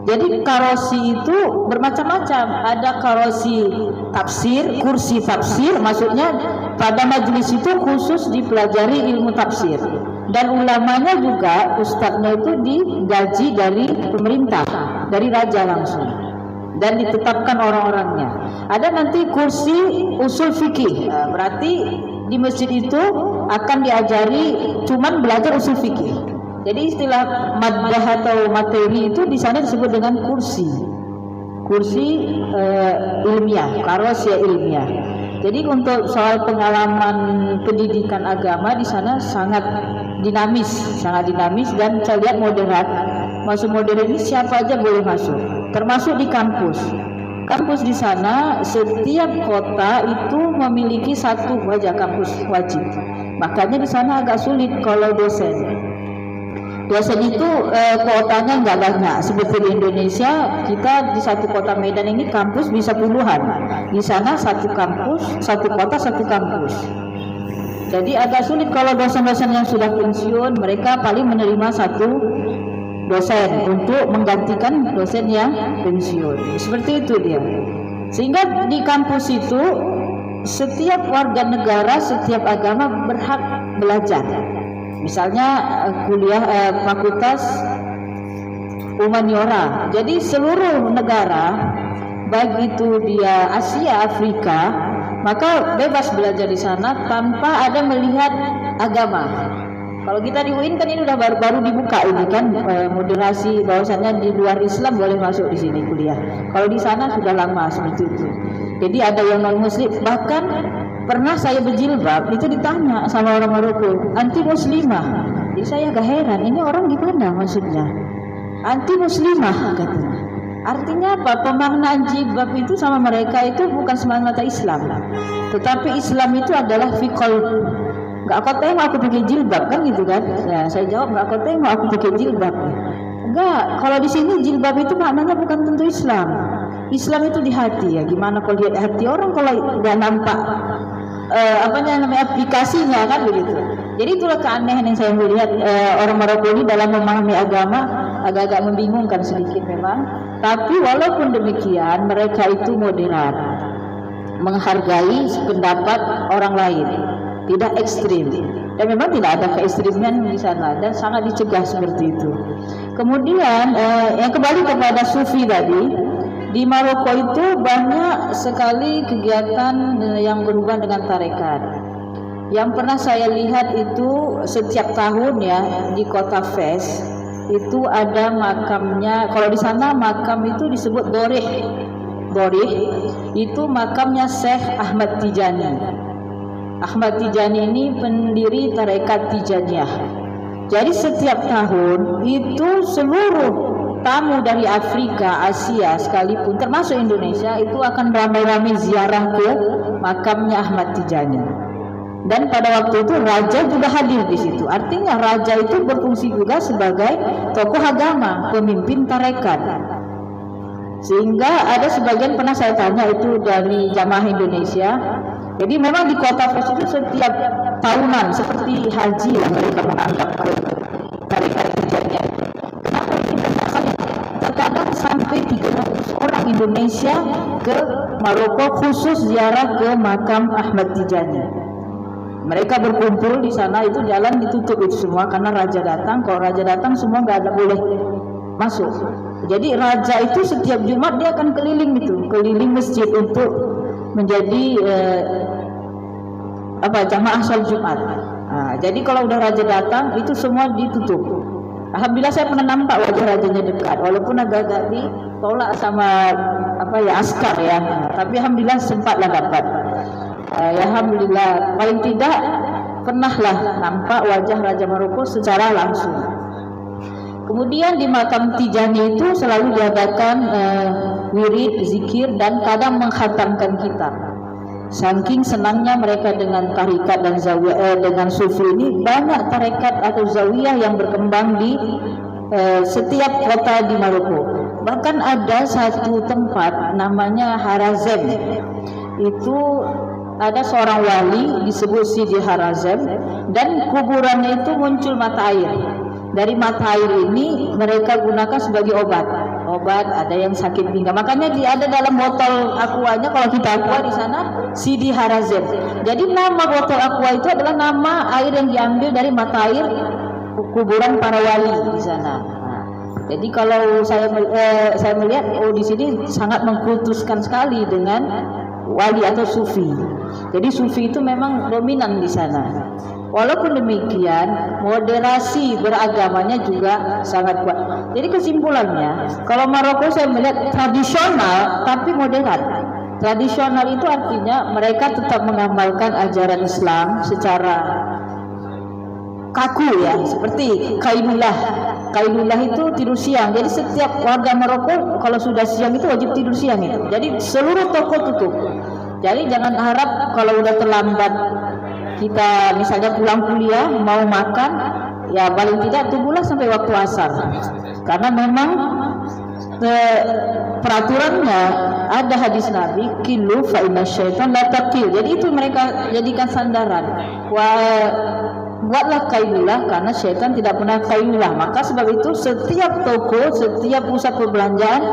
Jadi karasi itu bermacam-macam. Ada karasi tafsir, kursi tafsir, maksudnya pada majelis itu khusus dipelajari ilmu tafsir. Dan ulamanya juga, ustadznya itu digaji dari pemerintah, dari raja langsung. Dan ditetapkan orang-orangnya. Ada nanti kursi usul fikih, berarti di masjid itu akan diajari cuman belajar usul fikih. Jadi istilah maddah atau materi itu di sana disebut dengan kursi ilmiah, karosiyah ilmiah. Jadi untuk soal pengalaman pendidikan agama di sana sangat dinamis dan saya lihat moderat. Masuk modern ini siapa aja boleh masuk, termasuk di kampus. Kampus di sana setiap kota itu memiliki satu wajah kampus wajib. Makanya di sana agak sulit kalau dosen. Dosen itu kuotanya nggak banyak. Seperti di Indonesia, kita di satu kota Medan ini kampus bisa puluhan. Di sana satu kampus, satu kota, satu kampus. Jadi agak sulit kalau dosen-dosen yang sudah pensiun, mereka paling menerima satu dosen untuk menggantikan dosen yang pensiun. Seperti itu dia. Sehingga di kampus itu setiap warga negara, setiap agama berhak belajar. Misalnya kuliah fakultas humaniora. Jadi seluruh negara, baik itu dia Asia, Afrika, maka bebas belajar di sana tanpa ada melihat agama. Kalau kita di UIN kan ini udah baru dibuka ini kan, moderasi bahwasannya di luar Islam boleh masuk di sini kuliah. Kalau di sana sudah lama seperti itu. Jadi ada yang non muslim, bahkan pernah saya berjilbab itu ditanya sama orang Maroko, anti muslimah. Jadi saya agak heran, ini orang gimana maksudnya? Anti muslimah katanya. Artinya apa? Pemaknaan jilbab itu sama mereka itu bukan semata-mata Islam, tetapi Islam itu adalah fikol. Enggak kau tengok aku pakai jilbab kan gitu kan? Ya, saya jawab enggak kau tengok aku pakai jilbab. Enggak, kalau di sini jilbab itu maknanya bukan tentu Islam. Islam itu di hati ya. Gimana kalau lihat hati orang kalau enggak nampak namanya aplikasinya kan begitu. Jadi itulah keanehan yang saya melihat orang Maroko ini dalam memahami agama agak-agak membingungkan sedikit memang. Tapi walaupun demikian mereka itu moderat, menghargai pendapat orang lain, tidak ekstrim. Dan memang tidak ada keekstriman di sana dan sangat dicegah seperti itu. Kemudian yang kembali kepada sufi tadi, di Maroko itu banyak sekali kegiatan yang berhubungan dengan tarekat. Yang pernah saya lihat itu setiap tahun ya di kota Fes itu ada makamnya. Kalau di sana makam itu disebut Dorih. Dorih itu makamnya Syekh Ahmad Tijani. Ahmad Tijani ini pendiri tarekat Tijaniyah. Jadi setiap tahun itu seluruh tamu dari Afrika, Asia sekalipun termasuk Indonesia itu akan ramai-ramai ziarah ke makamnya Ahmad Tijani. Dan pada waktu itu raja juga hadir di situ. Artinya raja itu berfungsi juga sebagai tokoh agama, pemimpin tarekat. Sehingga ada sebagian pernah saya tanya itu dari jamaah Indonesia. Jadi memang di kota Fes itu setiap tahunan seperti haji yang mereka menganggap tarekat Tijaniyah. Kenapa ini bermasalah? Terkadang sampai 300 orang Indonesia ke Maroko khusus ziarah ke makam Ahmad Tijani. Mereka berkumpul di sana, itu jalan ditutup itu semua karena raja datang. Kalau raja datang semua nggak ada boleh masuk. Jadi raja itu setiap Jumat dia akan keliling masjid untuk menjadi jamaah sholat Jumat. Jadi kalau udah raja datang itu semua ditutup. Alhamdulillah saya pernah nampak wajah rajanya dekat, walaupun agak-agak ditolak sama askar ya. Tapi alhamdulillah sempatlah dapat. Ya alhamdulillah paling tidak pernahlah nampak wajah Raja Maroko secara langsung. Kemudian di makam Tijani itu selalu diadakan wirid, zikir, dan kadang mengkhatamkan kitab. Saking senangnya mereka dengan tarikat dan zawiyah, dengan sufi ini, banyak tarikat atau zawiyah yang berkembang di setiap kota di Maroko. Bahkan ada satu tempat namanya Harazem. Itu ada seorang wali disebut Sidi Harazem, dan kuburannya itu muncul mata air. Dari mata air ini mereka gunakan sebagai obat. Ada yang sakit pinggang. Makanya ada dalam botol aquanya, kalau kita aqua di sana Sidi Harazem. Jadi nama botol aqua itu adalah nama air yang diambil dari mata air kuburan para wali di sana. Jadi kalau saya melihat di sini sangat mengkultuskan sekali dengan wali atau sufi. Jadi sufi itu memang dominan di sana. Walaupun demikian, moderasi beragamanya juga sangat kuat. Jadi kesimpulannya, kalau Maroko saya melihat tradisional tapi moderat. Tradisional itu artinya mereka tetap mengamalkan ajaran Islam secara kaku ya, seperti Kailullah. Kailullah itu tidur siang. Jadi setiap warga Maroko kalau sudah siang itu wajib tidur siang itu. Jadi seluruh toko tutup. Jadi jangan harap kalau udah terlambat kita misalnya pulang kuliah mau makan, ya paling tidak tunggulah sampai waktu asar. Karena memang peraturannya ada hadis Nabi, kilu fa inna syaitan la taqil. Jadi itu mereka jadikan sandaran. Buatlah kailulah karena syaitan tidak pernah kailulah. Maka sebab itu setiap toko, setiap pusat perbelanjaan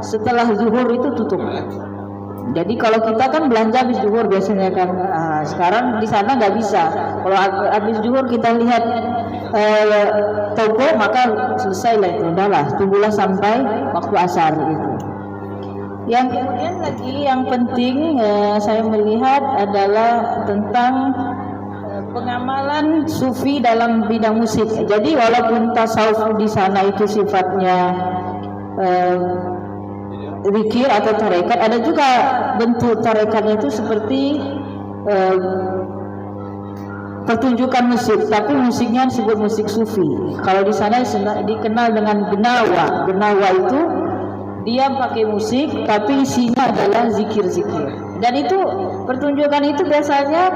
setelah zuhur itu tutup. Jadi kalau kita kan belanja habis zuhur biasanya kan, sekarang di sana nggak bisa. Kalau habis zuhur kita lihat toko, maka selesai lah itu, udahlah, tunggulah sampai waktu asar itu. Yang kemudian lagi yang penting saya melihat adalah tentang pengamalan sufi dalam bidang musik. Jadi walaupun tasawuf di sana itu sifatnya zikir atau tarekat, ada juga bentuk tarekatnya itu seperti pertunjukan musik, tapi musiknya disebut musik sufi. Kalau di sana dikenal dengan genawa. Genawa itu dia pakai musik tapi isinya adalah zikir-zikir. Dan itu pertunjukan itu biasanya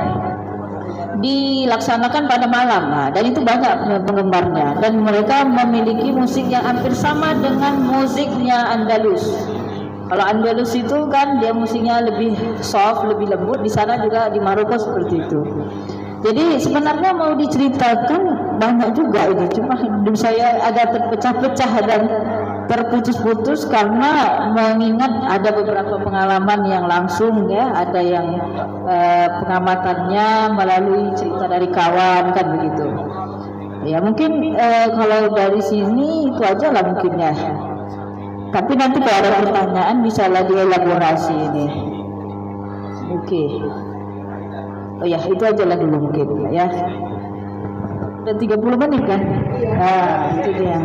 dilaksanakan pada malam, dan itu banyak penggemarnya. Dan mereka memiliki musik yang hampir sama dengan musiknya Andalus. Kalau Andalus itu kan dia musiknya lebih soft, lebih lembut. Di sana juga di Maroko seperti itu. Jadi sebenarnya mau diceritakan banyak juga ini, cuma hidup saya agak terpecah-pecah dan terputus-putus karena mengingat ada beberapa pengalaman yang langsung ya, ada yang pengamatannya melalui cerita dari kawan kan begitu. Ya mungkin kalau dari sini itu aja lah mungkin ya. Tapi nanti kalau ada pertanyaan bisa lah dielaborasi ini. Oke. Oh ya, itu aja lah dulu mungkin ya. Udah 30 menit kan? Nah, itu dia.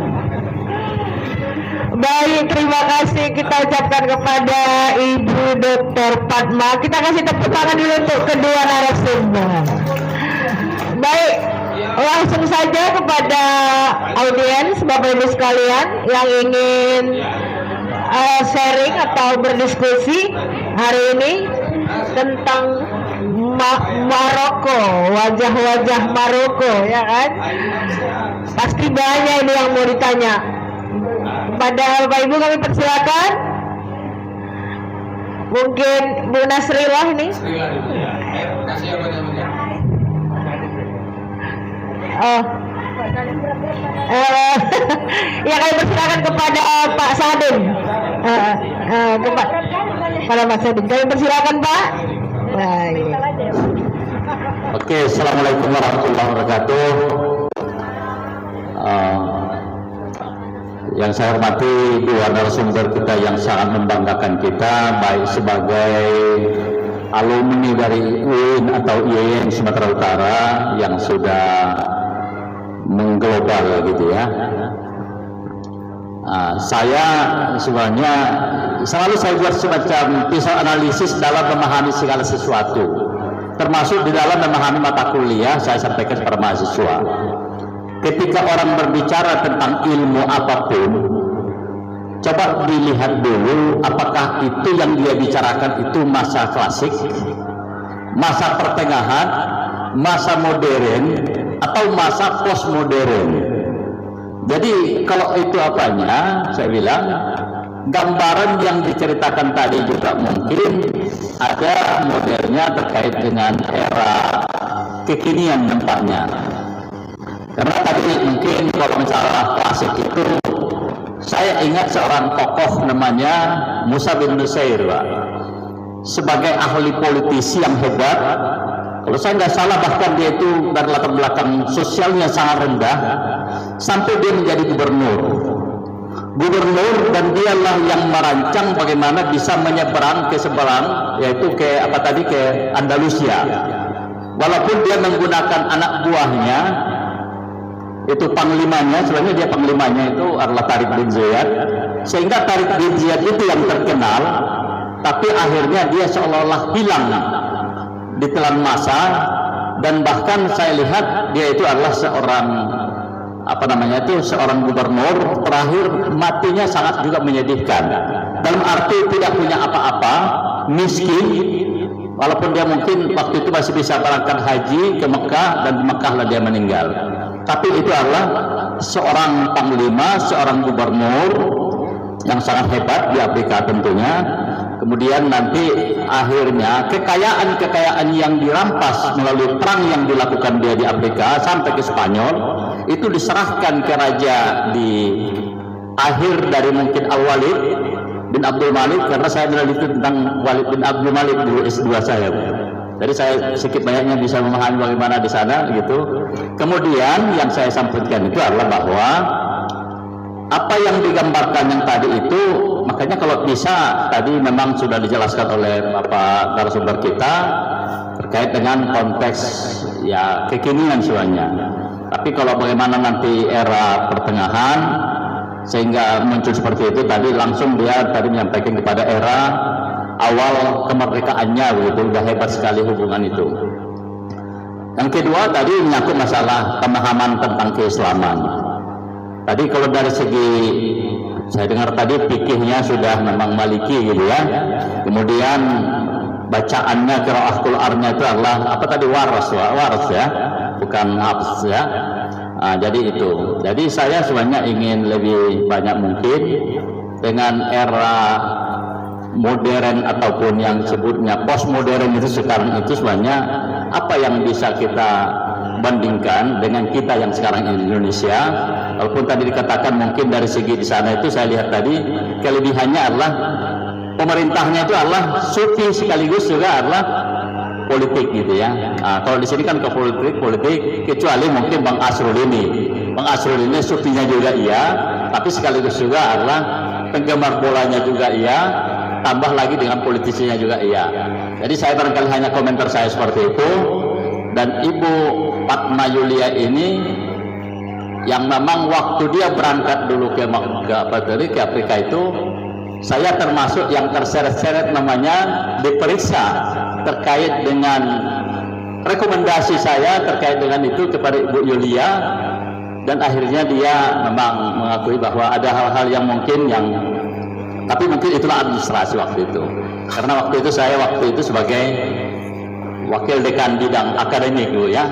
Baik, terima kasih kita ucapkan kepada Ibu Dr. Padma. Kita kasih tepuk tangan dulu untuk kedua narasumber. Baik, langsung saja kepada audiens, Bapak Ibu sekalian yang ingin sharing atau berdiskusi hari ini tentang Maroko, wajah-wajah Maroko, ya kan? Pasti banyak ini yang mau ditanya. Kepada Bapak Ibu kami persilakan. Mungkin Bu Nasrillah ini. Ya kami persilakan kepada Pak Sadin. Kepada Pak Sadin. Kami persilakan Pak. Baik. Oke, assalamualaikum warahmatullahi wabarakatuh. Yang saya hormati dua narasumber kita yang sangat membanggakan kita, baik sebagai alumni dari UIN atau IAIN Sumatera Utara yang sudah mengglobal gitu ya. Saya sebenarnya selalu saya buat semacam pisau analisis dalam memahami segala sesuatu, termasuk di dalam memahami mata kuliah saya sampaikan kepada mahasiswa. Ketika orang berbicara tentang ilmu apapun, coba dilihat dulu apakah itu yang dia bicarakan itu masa klasik, masa pertengahan, masa modern, atau masa postmodern. Jadi kalau itu apanya, saya bilang gambaran yang diceritakan tadi juga mungkin ada modelnya terkait dengan era kekinian nampaknya. Karena tadi mungkin kalau masalah klasik itu saya ingat seorang tokoh namanya Musa bin Nusair, Pak. Sebagai ahli politisi yang hebat, kalau saya nggak salah bahkan dia itu dari latar belakang sosialnya sangat rendah, sampai dia menjadi gubernur, dan dialah yang merancang bagaimana bisa menyeberang ke seberang, yaitu ke Andalusia. Walaupun dia menggunakan anak buahnya, itu panglimanya, sebenarnya dia panglimanya itu adalah Tariq bin Ziyad, sehingga Tariq bin Ziyad itu yang terkenal, tapi akhirnya dia seolah-olah hilang di telan masa, dan bahkan saya lihat dia itu adalah seorang seorang gubernur terakhir matinya sangat juga menyedihkan, dalam arti tidak punya apa-apa, miskin, walaupun dia mungkin waktu itu masih bisa berangkat haji ke Mekah, dan di Mekah lah dia meninggal. Tapi itu adalah seorang panglima, seorang gubernur yang sangat hebat di Afrika tentunya. Kemudian nanti akhirnya kekayaan yang dirampas melalui perang yang dilakukan dia di Afrika sampai ke Spanyol itu diserahkan ke raja di akhir dari mungkin Al-Walid bin Abdul Malik, karena saya meneliti tentang Walid bin Abdul Malik dulu S2 saya. Jadi saya sedikit banyaknya bisa memahami bagaimana di sana gitu. Kemudian yang saya sampaikan itu adalah bahwa apa yang digambarkan yang tadi itu, makanya kalau bisa tadi memang sudah dijelaskan oleh Bapak narasumber kita terkait dengan konteks ya kekinian sebenarnya. Tapi kalau bagaimana nanti era pertengahan sehingga muncul seperti itu, tadi langsung dia tadi menyampaikan kepada era awal kemerdekaannya begitu, udah hebat sekali hubungan itu. Yang kedua tadi menyangkut masalah pemahaman tentang keislaman. Tadi kalau dari segi saya dengar tadi fikihnya sudah memang Maliki gitu ya. Kemudian bacaannya qiraah Qur'annya itu adalah waras ya, bukan hafs ya. Jadi itu. Jadi saya sebenarnya ingin lebih banyak mungkin dengan era modern ataupun yang sebutnya postmodern itu sekarang itu sebenarnya apa yang bisa kita bandingkan dengan kita yang sekarang di Indonesia. Walaupun tadi dikatakan mungkin dari segi di sana itu saya lihat tadi kelebihannya adalah pemerintahnya itu adalah sufi sekaligus juga adalah politik gitu ya. Kalau di sini kan ke politik kecuali mungkin Bang Asrul ini sufinya juga iya, tapi sekaligus juga adalah penggemar bolanya juga iya, tambah lagi dengan politisinya juga iya. Jadi saya barangkali hanya komentar saya seperti itu. Dan Ibu Fatma Yulia ini yang memang waktu dia berangkat dulu ke Afrika itu, saya termasuk yang terseret-seret namanya diperiksa terkait dengan rekomendasi saya terkait dengan itu kepada Ibu Yulia, dan akhirnya dia memang mengakui bahwa ada hal-hal yang mungkin tapi mungkin itulah administrasi waktu itu, karena waktu itu sebagai wakil dekan bidang akademik dulu ya.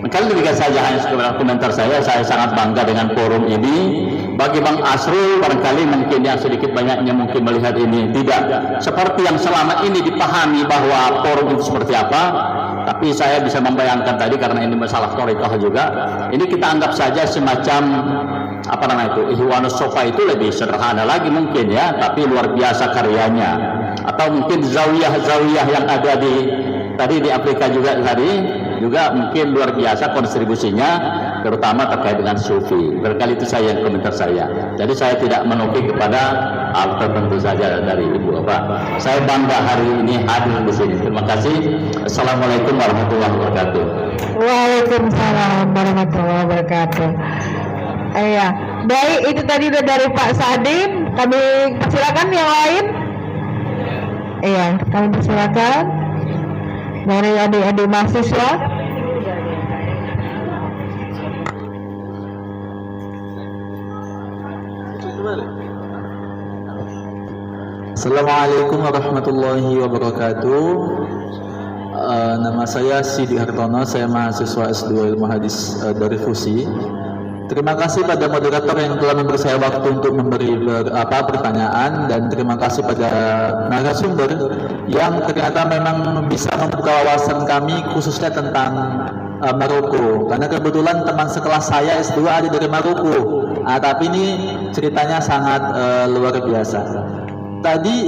Kali demikian saja hanya sekedar komentar saya sangat bangga dengan forum ini. Bagi Bang Asrul barangkali mungkin yang sedikit banyaknya mungkin melihat ini tidak seperti yang selama ini dipahami bahwa forum itu seperti apa, tapi saya bisa membayangkan tadi karena ini masalah thariqah juga, ini kita anggap saja semacam Ihwanus Sofa itu lebih sederhana lagi mungkin ya, tapi luar biasa karyanya. Atau mungkin zawiyah yang ada di Afrika juga mungkin luar biasa kontribusinya, terutama terkait dengan sufi. Berkali itu saya yang komentar saya. Jadi saya tidak menukik kepada hal tertentu saja dari Ibu Bapak. Saya bangga hari ini hadir di sini. Terima kasih. Assalamualaikum warahmatullahi wabarakatuh. Waalaikumsalam warahmatullahi wabarakatuh. Iya, baik, itu tadi udah dari Pak Sadim. Kami persilakan yang lain. Iya, kami persilakan. dari adik-adik mahasiswa. Assalamualaikum warahmatullahi wabarakatuh. Nama saya Sidi Hartono, saya mahasiswa S2 Ilmu Hadis dari FUSI. Terima kasih pada moderator yang telah memberi saya waktu untuk memberi pertanyaan, dan terima kasih pada narasumber yang ternyata memang bisa membuka wawasan kami khususnya tentang Maroko, karena kebetulan teman sekelas saya S2 ada dari Maroko. Tapi ini ceritanya sangat luar biasa. Tadi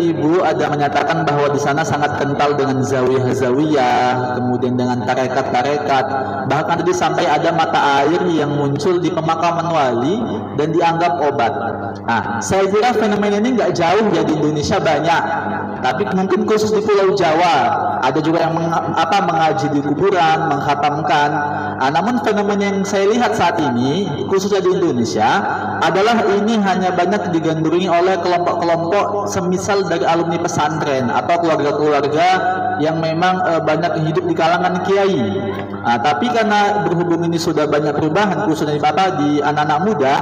Ibu ada menyatakan bahwa di sana sangat kental dengan zawiyah-zawiyah, kemudian dengan tarekat-tarekat, bahkan tadi sampai ada mata air yang muncul di pemakaman wali dan dianggap obat. Saya kira fenomena ini nggak jauh ya, di Indonesia banyak, tapi mungkin khusus di Pulau Jawa ada juga yang mengaji di kuburan, menghatamkan. Namun fenomena yang saya lihat saat ini khususnya di Indonesia adalah ini hanya banyak digandrungi oleh kelompok-kelompok semisal dari alumni pesantren atau keluarga-keluarga yang memang banyak hidup di kalangan kiai. Tapi karena berhubung ini sudah banyak perubahan khususnya di anak-anak muda,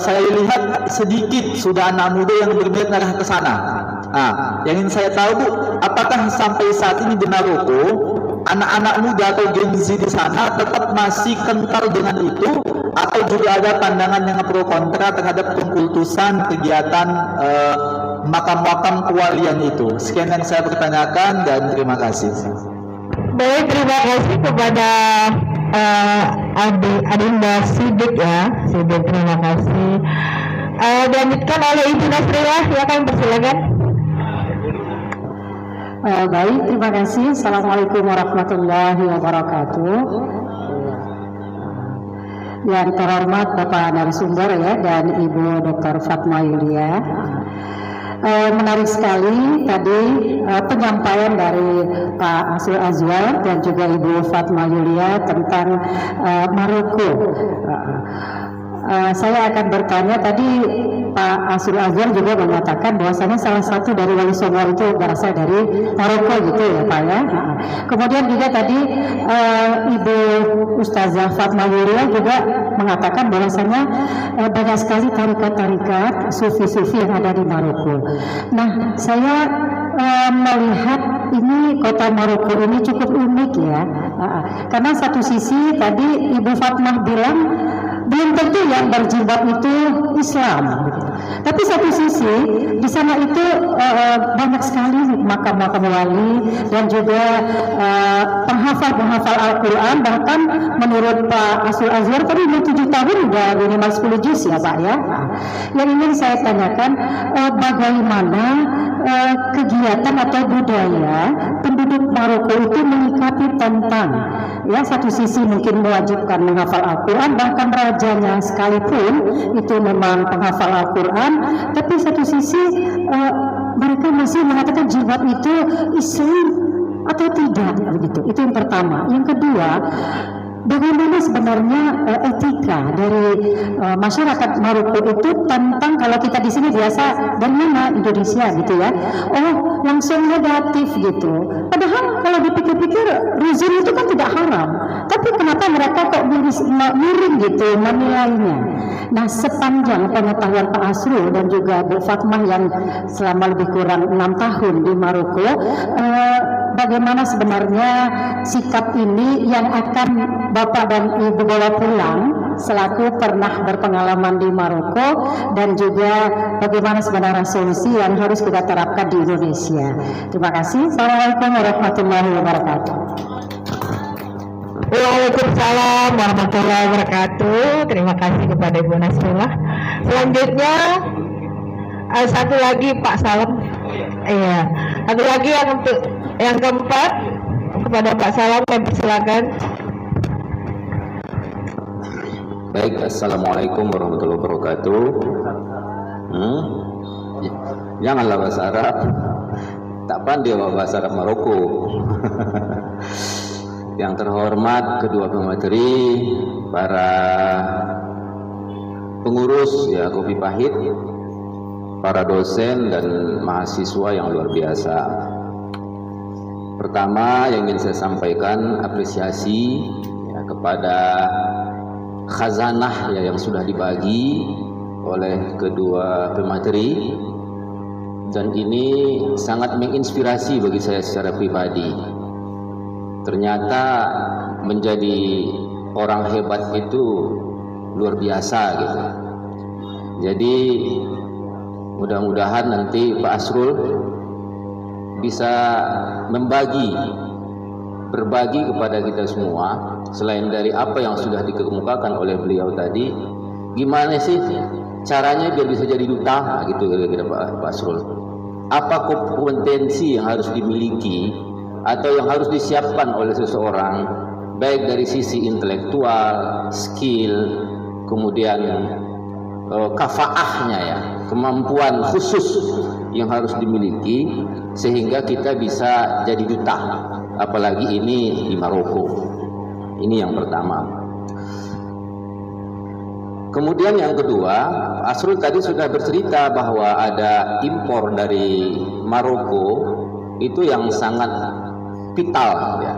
saya lihat sedikit sudah anak muda yang berminat arah ke sana. Yang ingin saya tahu, Bu, apakah sampai saat ini di Maroko anak-anak muda atau Gen Z di sana tetap masih kental dengan itu, atau juga ada pandangan yang pro kontra terhadap pengkultusan kegiatan makam-makam kewalian itu? Sekian yang saya pertanyakan dan terima kasih. Baik, terima kasih kepada Adinda Sidik ya. Sidik, terima kasih. Dilanjutkan oleh Ibu Nasrila, silakan persilakan. Baik, terima kasih. Assalamualaikum warahmatullahi wabarakatuh. Yang terhormat Bapak narasumber ya, dan Ibu Dr. Fatma Yulia. Menarik sekali tadi penyampaian dari Pak Asul Azwar dan juga Ibu Fatma Yulia tentang Maroko. Saya akan bertanya, tadi Pak Asul Azwar juga mengatakan bahwasanya salah satu dari wali songo itu berasal dari Maroko gitu ya Pak ya. Kemudian juga tadi Ibu Ustazah Fatma Yulia juga mengatakan bahwasanya banyak sekali tarikat-tarikat sufi-sufi yang ada di Maroko. Nah, saya melihat ini kota Maroko ini cukup unik ya, karena satu sisi tadi Ibu Fatmah bilang belum tentu yang berjilbab itu Islam, tapi satu sisi di sana itu banyak sekali makam-makam wali dan juga penghafal Al-Quran. Bahkan menurut Pak Asul Azwar tadi 7 tahun udah minimal 10 juz ya Pak ya. Yang ingin saya tanyakan, bagaimana kegiatan atau budaya penduduk Maroko itu menyikapi tentang ya, satu sisi mungkin mewajibkan menghafal Al-Quran, bahkan rajanya sekalipun itu memang penghafal Al-Quran, tapi satu sisi mereka masih mengatakan jilbab itu Islam atau tidak begitu. Itu yang pertama. Yang kedua, bagaimana sebenarnya etika dari masyarakat Maroko itu tentang, kalau kita di sini biasa dari mana Indonesia gitu ya, langsung negatif gitu. Padahal kalau dipikir-pikir rezim itu kan tidak haram, tapi kenapa mereka kok miring gitu menilainya? Nah, sepanjang pengetahuan Pak Asrul dan juga Bu Fatmah yang selama lebih kurang 6 tahun di Maroko, bagaimana sebenarnya sikap ini yang akan Bapak dan Ibu bawa pulang selaku pernah berpengalaman di Maroko, dan juga bagaimana sebenarnya solusi yang harus kita terapkan di Indonesia? Terima kasih. Assalamualaikum warahmatullahi wabarakatuh. Waalaikumsalam warahmatullahi wabarakatuh. Terima kasih kepada Ibu Nasrullah. Selanjutnya satu lagi Pak Salam. Iya, satu lagi yang untuk yang keempat kepada Pak Salam, kami persilakan. Baik, assalamualaikum warahmatullahi wabarakatuh. Janganlah bahasa Arab, tak pandai bahasa Arab Maroko. Yang terhormat kedua pemateri, para pengurus ya Kopi Pahit, para dosen dan mahasiswa yang luar biasa. pertama yang ingin saya sampaikan apresiasi ya, kepada khazanah ya, yang sudah dibagi oleh kedua pemateri, dan ini sangat menginspirasi bagi saya secara pribadi. Ternyata menjadi orang hebat itu luar biasa gitu. Jadi mudah-mudahan nanti Pak Asrul bisa berbagi kepada kita semua, selain dari apa yang sudah dikemukakan oleh beliau tadi, gimana sih caranya biar bisa jadi duta gitu kira-kira Pak Asrul. Apa kompetensi yang harus dimiliki atau yang harus disiapkan oleh seseorang, baik dari sisi intelektual, skill, kemudian kafaahnya ya, kemampuan khusus yang harus dimiliki sehingga kita bisa jadi duta, apalagi ini di Maroko. Ini yang pertama. Kemudian yang kedua, Asrul tadi sudah bercerita bahwa ada impor dari Maroko itu yang sangat vital ya,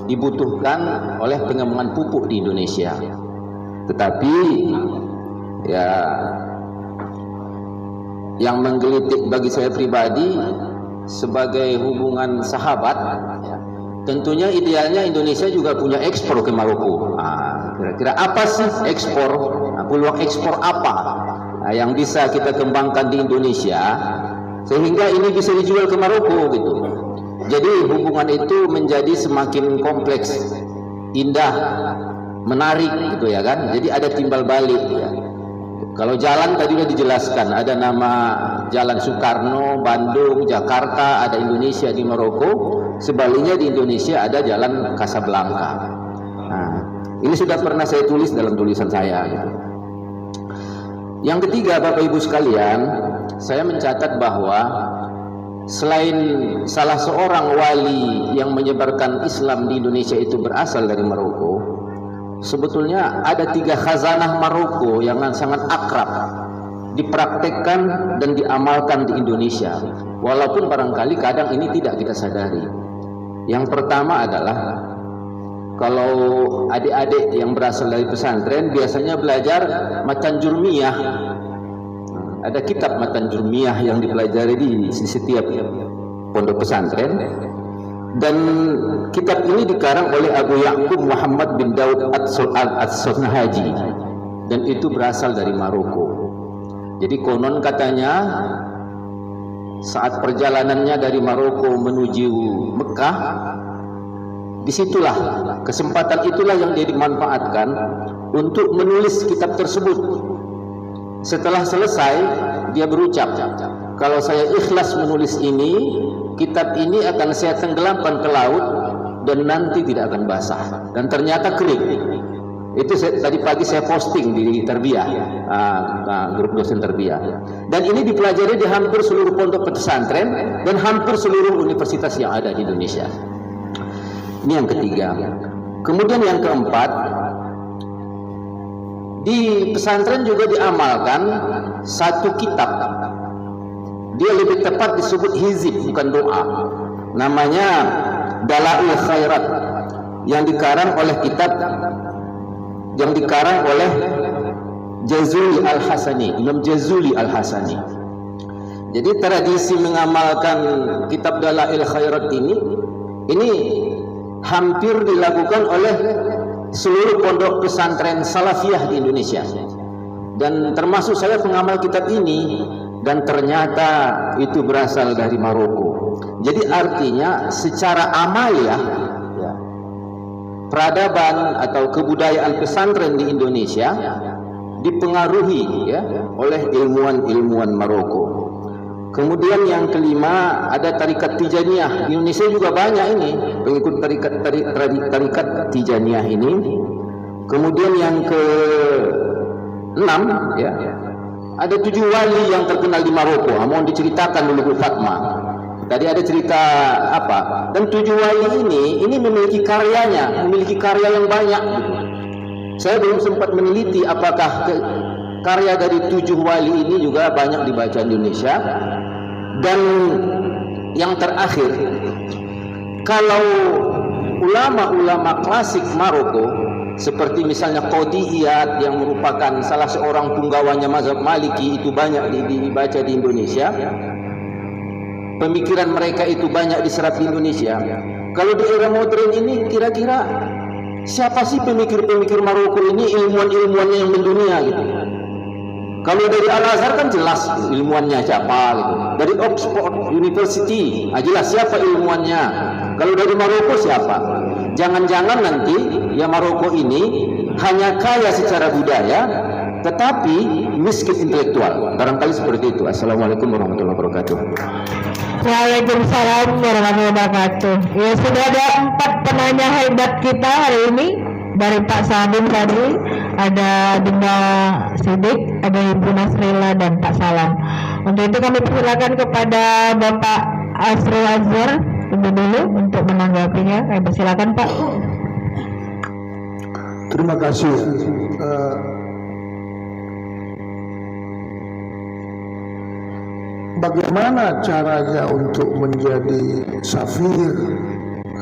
dibutuhkan oleh pengembangan pupuk di Indonesia. Tetapi ya, yang menggelitik bagi saya pribadi sebagai hubungan sahabat ya, tentunya idealnya Indonesia juga punya ekspor ke Maroko. Kira-kira apa sih ekspor? Peluang ekspor apa yang bisa kita kembangkan di Indonesia sehingga ini bisa dijual ke Maroko gitu. Jadi hubungan itu menjadi semakin kompleks, indah, menarik gitu ya kan. Jadi ada timbal balik ya. Kalau jalan tadi sudah dijelaskan, ada nama Jalan Soekarno, Bandung, Jakarta, ada Indonesia di Maroko. Sebaliknya di Indonesia ada Jalan Casablanca. Nah, ini sudah pernah saya tulis dalam tulisan saya gitu. Yang ketiga, Bapak Ibu sekalian, saya mencatat bahwa selain salah seorang wali yang menyebarkan Islam di Indonesia itu berasal dari Maroko, sebetulnya ada 3 khazanah Maroko yang sangat akrab dipraktekkan dan diamalkan di Indonesia, walaupun barangkali kadang ini tidak kita sadari. Yang pertama adalah, kalau adik-adik yang berasal dari pesantren biasanya belajar matan jurmiyah. Ada kitab matan jurmiyah yang dipelajari di setiap pondok pesantren. Dan kitab ini dikarang oleh Abu Ya'qub Muhammad bin Daud As-Sunnahaji. Dan itu berasal dari Maroko. Jadi konon katanya saat perjalanannya dari Maroko menuju Mekah, disitulah kesempatan itulah yang dia dimanfaatkan untuk menulis kitab tersebut. Setelah selesai dia berucap, kalau saya ikhlas menulis ini, kitab ini akan saya tenggelamkan ke laut dan nanti tidak akan basah. Dan ternyata kering. Itu tadi pagi saya posting di Tarbiyah, grup dosen Tarbiyah. Dan ini dipelajari di hampir seluruh pondok pesantren dan hampir seluruh universitas yang ada di Indonesia. Ini yang ketiga. Kemudian yang keempat, di pesantren juga diamalkan satu kitab. Dia lebih tepat disebut hizib, bukan doa. Namanya Dalail Khairat, yang dikarang oleh Jazuli Al-Hasani, Imam Jazuli Al-Hasani. Jadi tradisi mengamalkan kitab Dalail Khairat ini hampir dilakukan oleh seluruh pondok pesantren salafiyah di Indonesia, dan termasuk saya pengamal kitab ini, dan ternyata itu berasal dari Maroko. Jadi artinya secara amaliyah ya, peradaban atau kebudayaan pesantren di Indonesia dipengaruhi ya, oleh ilmuwan-ilmuwan Maroko. Kemudian yang kelima, ada tarikat Tijaniyah. Di Indonesia juga banyak ini pengikut tarikat Tijaniyah ini. Kemudian yang ke-6 ya, ada 7 wali yang terkenal di Maroko. Mohon diceritakan dulu Bu Fatma. Tadi ada cerita apa? Dan 7 wali ini memiliki karyanya, memiliki karya yang banyak. Saya belum sempat meneliti apakah karya dari 7 wali ini juga banyak dibaca di Indonesia. Dan yang terakhir, Kalau ulama-ulama klasik Maroko seperti misalnya Qadi Iyad yang merupakan salah seorang punggawanya mazhab Maliki, itu banyak dibaca di Indonesia. Pemikiran mereka itu banyak diserap di Indonesia. Kalau di era modern ini kira-kira siapa sih pemikir-pemikir Maroko ini, ilmuwan-ilmuwannya yang mendunia gitu. Kalau dari Al-Azhar kan jelas ilmuwannya siapa gitu. Dari Oxford University, jelas siapa ilmuwannya. Kalau dari Maroko siapa? Jangan-jangan nanti ya Maroko ini hanya kaya secara budaya, tetapi miskin intelektual. Barangkali seperti itu. Assalamualaikum warahmatullahi wabarakatuh. Waalaikumsalam warahmatullahi wabarakatuh. Ya, sudah ada 4 penanya hebat kita hari ini. Dari Pak Sadim tadi, ada Dinda Sidik, ada Ibu Nasrilla dan Pak Salam. Untuk itu kami persilakan kepada Bapak Asrul Azhar lebih dulu untuk menanggapinya. Kami persilakan Pak. Terima kasih. Bagaimana caranya untuk menjadi safir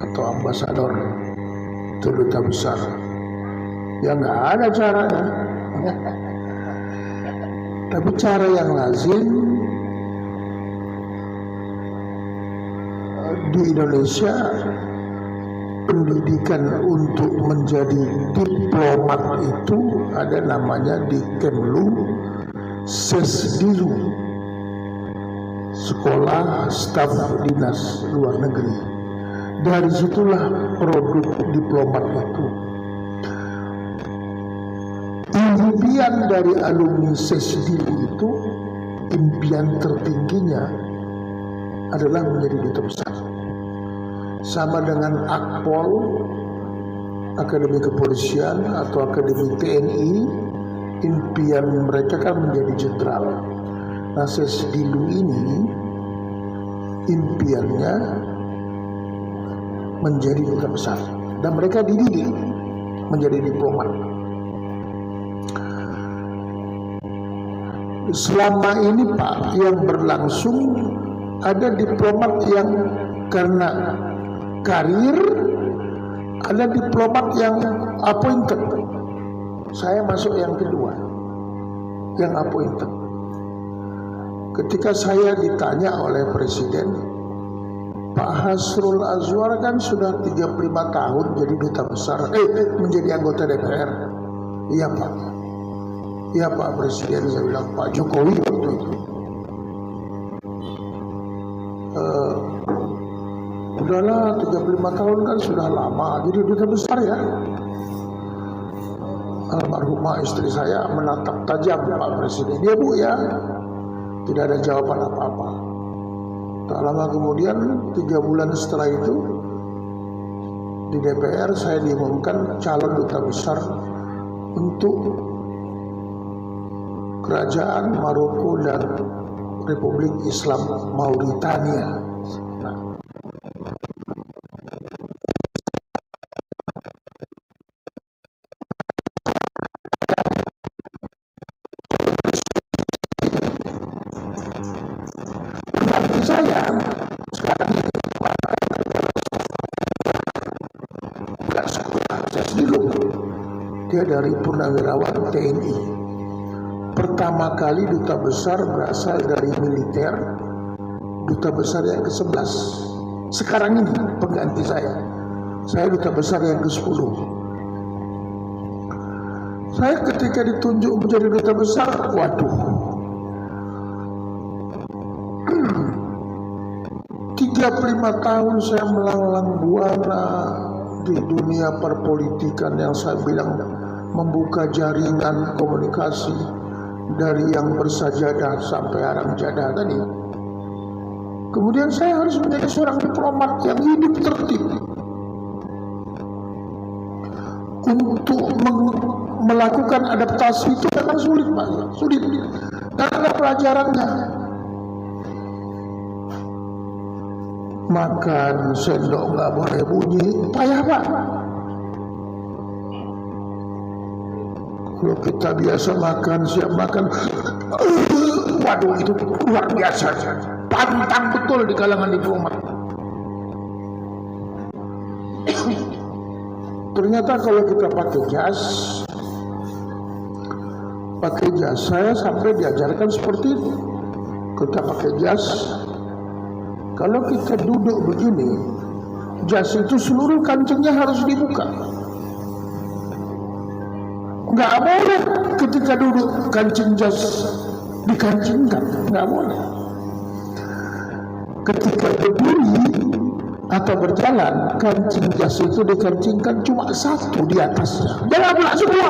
atau ambasador atau duta besar? Ya nggak ada caranya. Tapi cara yang lazim di Indonesia, pendidikan untuk menjadi diplomat itu ada namanya di Kemlu Sesdilu, Sekolah Staf Dinas Luar Negeri. Dari situlah produk diplomat itu. Impian dari alumni Sesdilu itu, impian tertingginya adalah menjadi duta besar. Sama dengan Akpol, Akademi Kepolisian atau Akademi TNI, impian mereka kan menjadi jenderal. Nah, Sesdilu ini impiannya menjadi duta besar, dan mereka dididik menjadi diplomat. Selama ini Pak, yang berlangsung ada diplomat yang karena karir, ada diplomat yang appointed. Saya masuk yang kedua, yang appointed. Ketika saya ditanya oleh Presiden, Pak Hasrul Azhar kan sudah 35 tahun jadi duta besar, menjadi anggota DPR. Iya Pak. Iya Pak Presiden, saya bilang Pak Jokowi waktu itu. Udahlah, 35 tahun kan sudah lama jadi duta besar ya. Almarhumah istri saya menatap tajam Pak Presiden. Ya Bu ya, tidak ada jawaban apa-apa. Tak lama kemudian, 3 bulan setelah itu, di DPR saya diumumkan calon duta besar untuk Kerajaan Maroko dan Republik Islam Mauritania. Saya sekarang ini nggak sekolah dulu, dia dari purnawirawan TNI. Pertama kali duta besar berasal dari militer, duta besar yang ke-11. Sekarang ini pengganti saya duta besar yang ke-10. Saya ketika ditunjuk menjadi duta besar, waduh, 35 tahun saya melanglang buana di dunia perpolitikan yang saya bilang membuka jaringan komunikasi dari yang bersajadah sampai arang jadah tadi. Kemudian saya harus menjadi seorang diplomat yang hidup tertib untuk melakukan adaptasi. Itu memang sulit Pak, sulit karena ada pelajarannya. Makan sendok nggak boleh bunyi, payah Pak. Kalau kita biasa makan, siap makan, waduh itu luar biasa, pantang betul di kalangan diplomat. Ternyata kalau kita pakai jas, saya sampai diajarkan seperti itu. Kita pakai jas, kalau kita duduk begini, jas itu seluruh kancingnya harus dibuka. Nggak boleh ketika duduk kancing jas dikancingkan, nggak boleh. Ketika berdiri atau berjalan, kancing jas itu dikancingkan cuma satu di atasnya, jangan pula semua.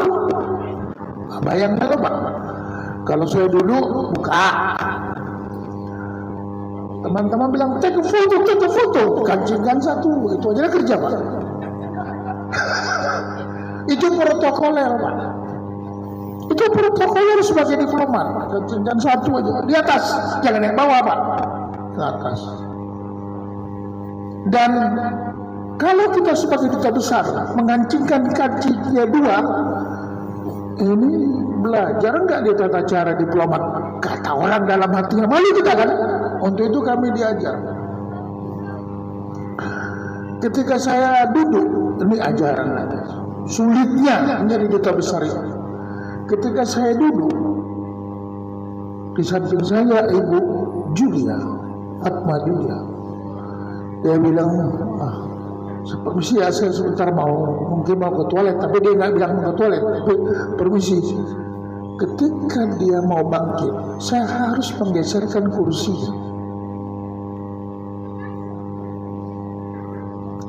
Nah, bayangkan Pak, kalau saya duduk buka, teman-teman bilang take foto, kancingkan satu, itu aja kerja Pak. Itu protokoler Pak. Itu protokoler sebagai diplomat. Kancingkan satu aja di atas, jangan yang bawah Pak, ke atas. Dan kalau kita sebagai duta besar mengancingkan kancingnya dua, ini belajar nggak di tata cara diplomat? Kata orang dalam hatinya, malu kita kan? Untuk itu kami diajar. Ketika saya duduk, ini ajaran sulitnya menjadi duta besar itu. Ketika saya duduk, di samping saya Ibu Julia, Fatma Julia. Dia bilang, permisi ya, saya sebentar mungkin mau ke toilet, tapi dia nggak bilang mau ke toilet, tapi permisi. Ketika dia mau bangkit, saya harus menggeserkan kursi.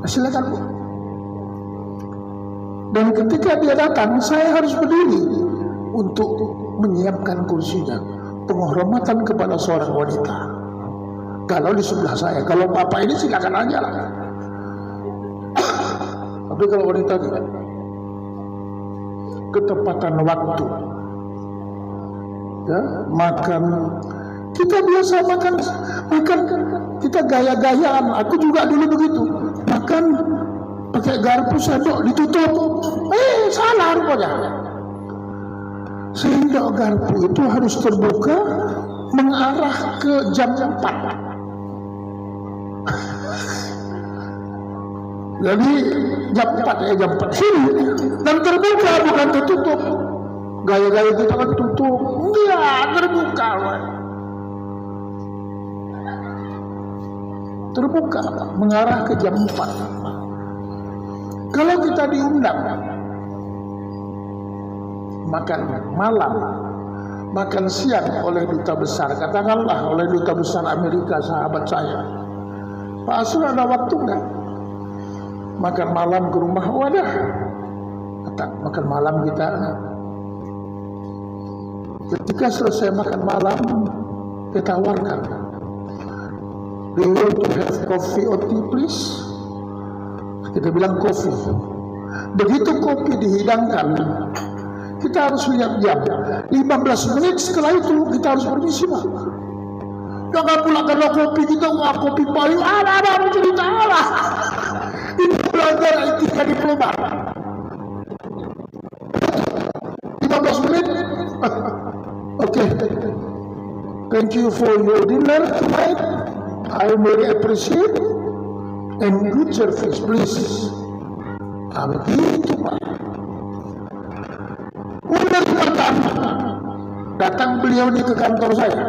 Silakan Bu. Dan ketika dia datang, saya harus berdiri untuk menyiapkan kursinya. Penghormatan kepada seorang wanita. Kalau di sebelah saya, kalau bapak ini silakan aja lah. Tapi kalau wanita tidak. Ketepatan waktu. Ya, makan. Kita biasa makan kita gaya-gayaan. Aku juga dulu begitu. Makan pakai garpu sendok ditutup. Salah rupanya. Sendok garpu itu harus terbuka mengarah ke jam 4. Jadi jam 4 sini dan terbuka bukan tertutup. Gaya-gaya kita kan tutup, enggak, terbuka. Terbuka mengarah ke jam 4. Kalau kita diundang makan malam, makan siang oleh duta besar, katakanlah oleh duta besar Amerika, sahabat saya, Pak Asrul ada waktu enggak? Makan malam ke rumah, wadah, makan malam kita. Ketika selesai makan malam, kita tawarkan, do you want to have coffee or tea please? Kita bilang coffee. Begitu kopi dihidangkan, kita harus lihat jam. 15 menit setelah itu kita harus permisi Pak. Jangan pula karena kopi kita kopi paling ada cerita Allah. Ini belajar etika diplomat. 15 menit. Okay. Thank you for your dinner tonight. I very appreciate and good service, please. Begitu Pak. Udah pertama datang beliau ini ke kantor saya.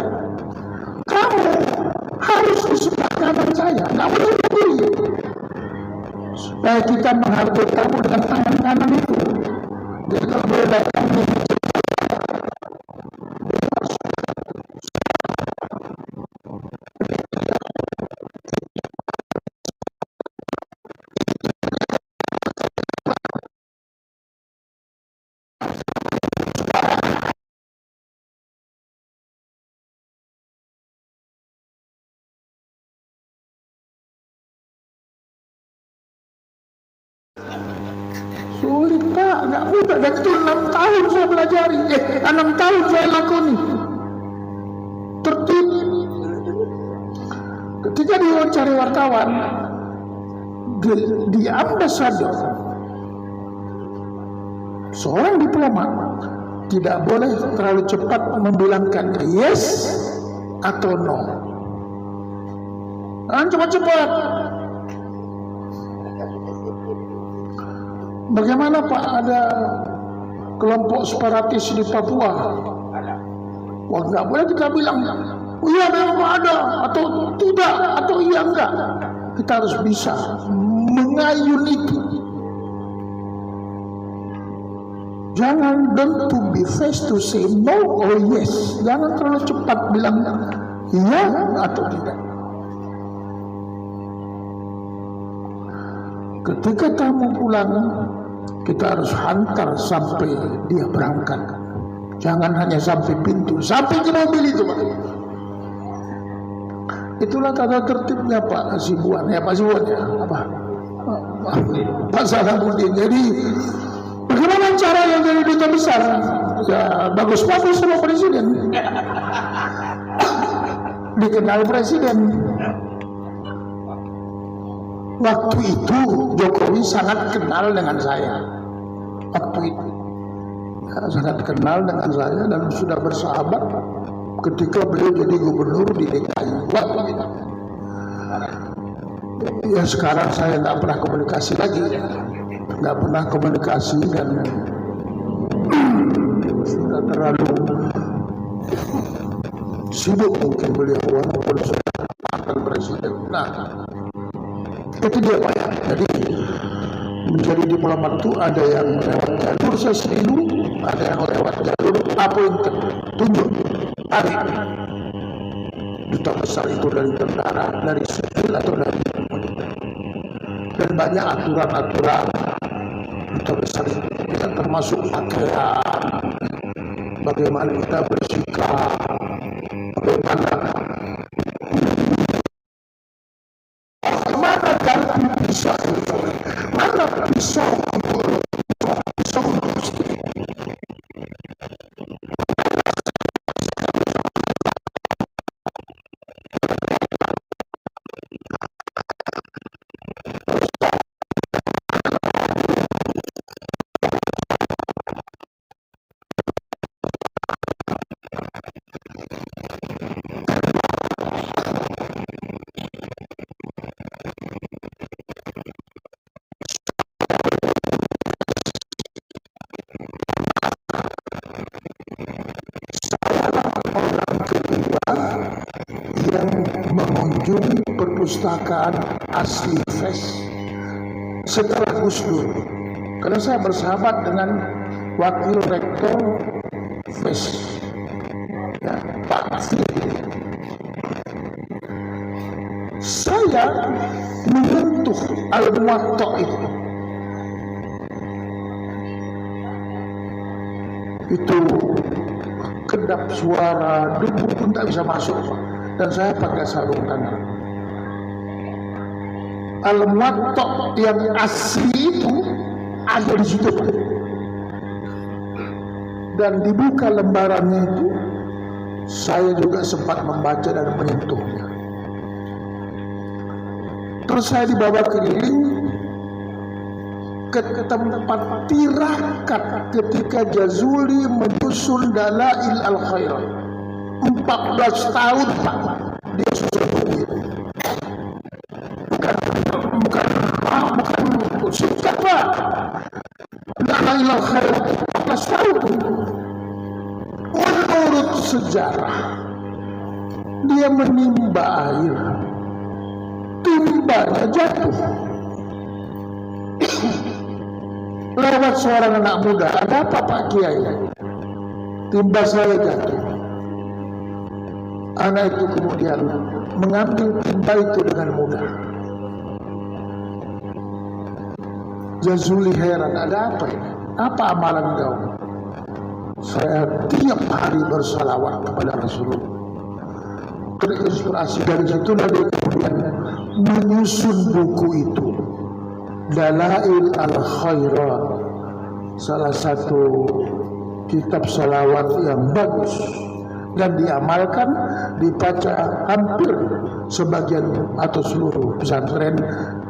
Kamu harus di sebelah kanan saya, nggak boleh berdiri. Supaya kita menghargai tamu dengan tangan kanan itu. Jadi kalau boleh datang di sulit Pak, nggak mudah. Dan itu 6 tahun saya belajari, 6 tahun saya lakoni. Tertib. Ketika diwawancara wartawan di ambasador, seorang diplomat tidak boleh terlalu cepat membilangkan yes atau no. Jangan cepat-cepat. Bagaimana Pak, ada kelompok separatis di Papua? Wah, nggak boleh kita bilang, oh iya memang ada, atau tidak, atau iya enggak. Kita harus bisa mengayun itu. Jangan don't to be fast to say no or yes. Jangan terlalu cepat bilang iya atau tidak. Ketika tamu pulang, kita harus hantar sampai dia berangkat. Jangan hanya sampai pintu, sampai ke mobil itu Pak. Itulah tata tertibnya Pak Sibuan, ya Pak Sibuan ya, Pak Salahuddin. Jadi bagaimana cara yang jadi duta besar? Ya bagus-bagus sama presiden, dikenal presiden. Waktu itu Jokowi sangat kenal dengan saya. Waktu itu sangat kenal dengan saya dan sudah bersahabat ketika beliau jadi gubernur di DKI. Waktu itu. Ya sekarang saya nggak pernah komunikasi lagi, nggak pernah komunikasi dan sudah terlalu sibuk mungkin beliau walaupun sudah mantan presiden. Nah, itu dia Pak ya. Jadi menjadi diplomat itu ada yang lewat jalur sesilu, ada yang lewat jalur appointed, tunjuk, tarik. Duta besar itu dari tentara, dari sipil atau dari militer. Dan banyak aturan-aturan duta besar itu, ya, termasuk pakaian, bagaimana kita bersikap, bagaimana ganti pisau, mana pisau yang mengunjungi perpustakaan asli FES setelah Gus Dur, karena saya bersahabat dengan wakil rektor FES, ya, Pak Fili. Saya menyentuh Al-Muwatta itu kedap suara, debu pun tak bisa masuk, dan saya pakai sarung tangan. Al-Muwatta yang asli itu ada di situ, dan dibuka lembarannya itu, saya juga sempat membaca dan menyentuhnya. Terus saya dibawa keliling ke tempat tirakat ketika Jazuli menyusun Dalail Al-Khairat. 14 tahun Pak dia susun buku itu. Bukan singkat Pak. Dalail Al-Khairat 14 tahun. Menurut sejarah dia menimba air, timbanya jatuh. Lewat seorang anak muda, ada apa Pak Kiai? Timba saya jatuh. Anak itu kemudian mengambil timba itu dengan mudah. Jazuli heran, ada apa ini? Apa amalan kau? Saya tiap hari bersalawat kepada Rasulullah. Terinspirasi dari situlah dia kemudian menyusun buku itu, Dalail Al-Khairat, salah satu kitab salawat yang bagus dan diamalkan, dibaca hampir sebagian atau seluruh pesantren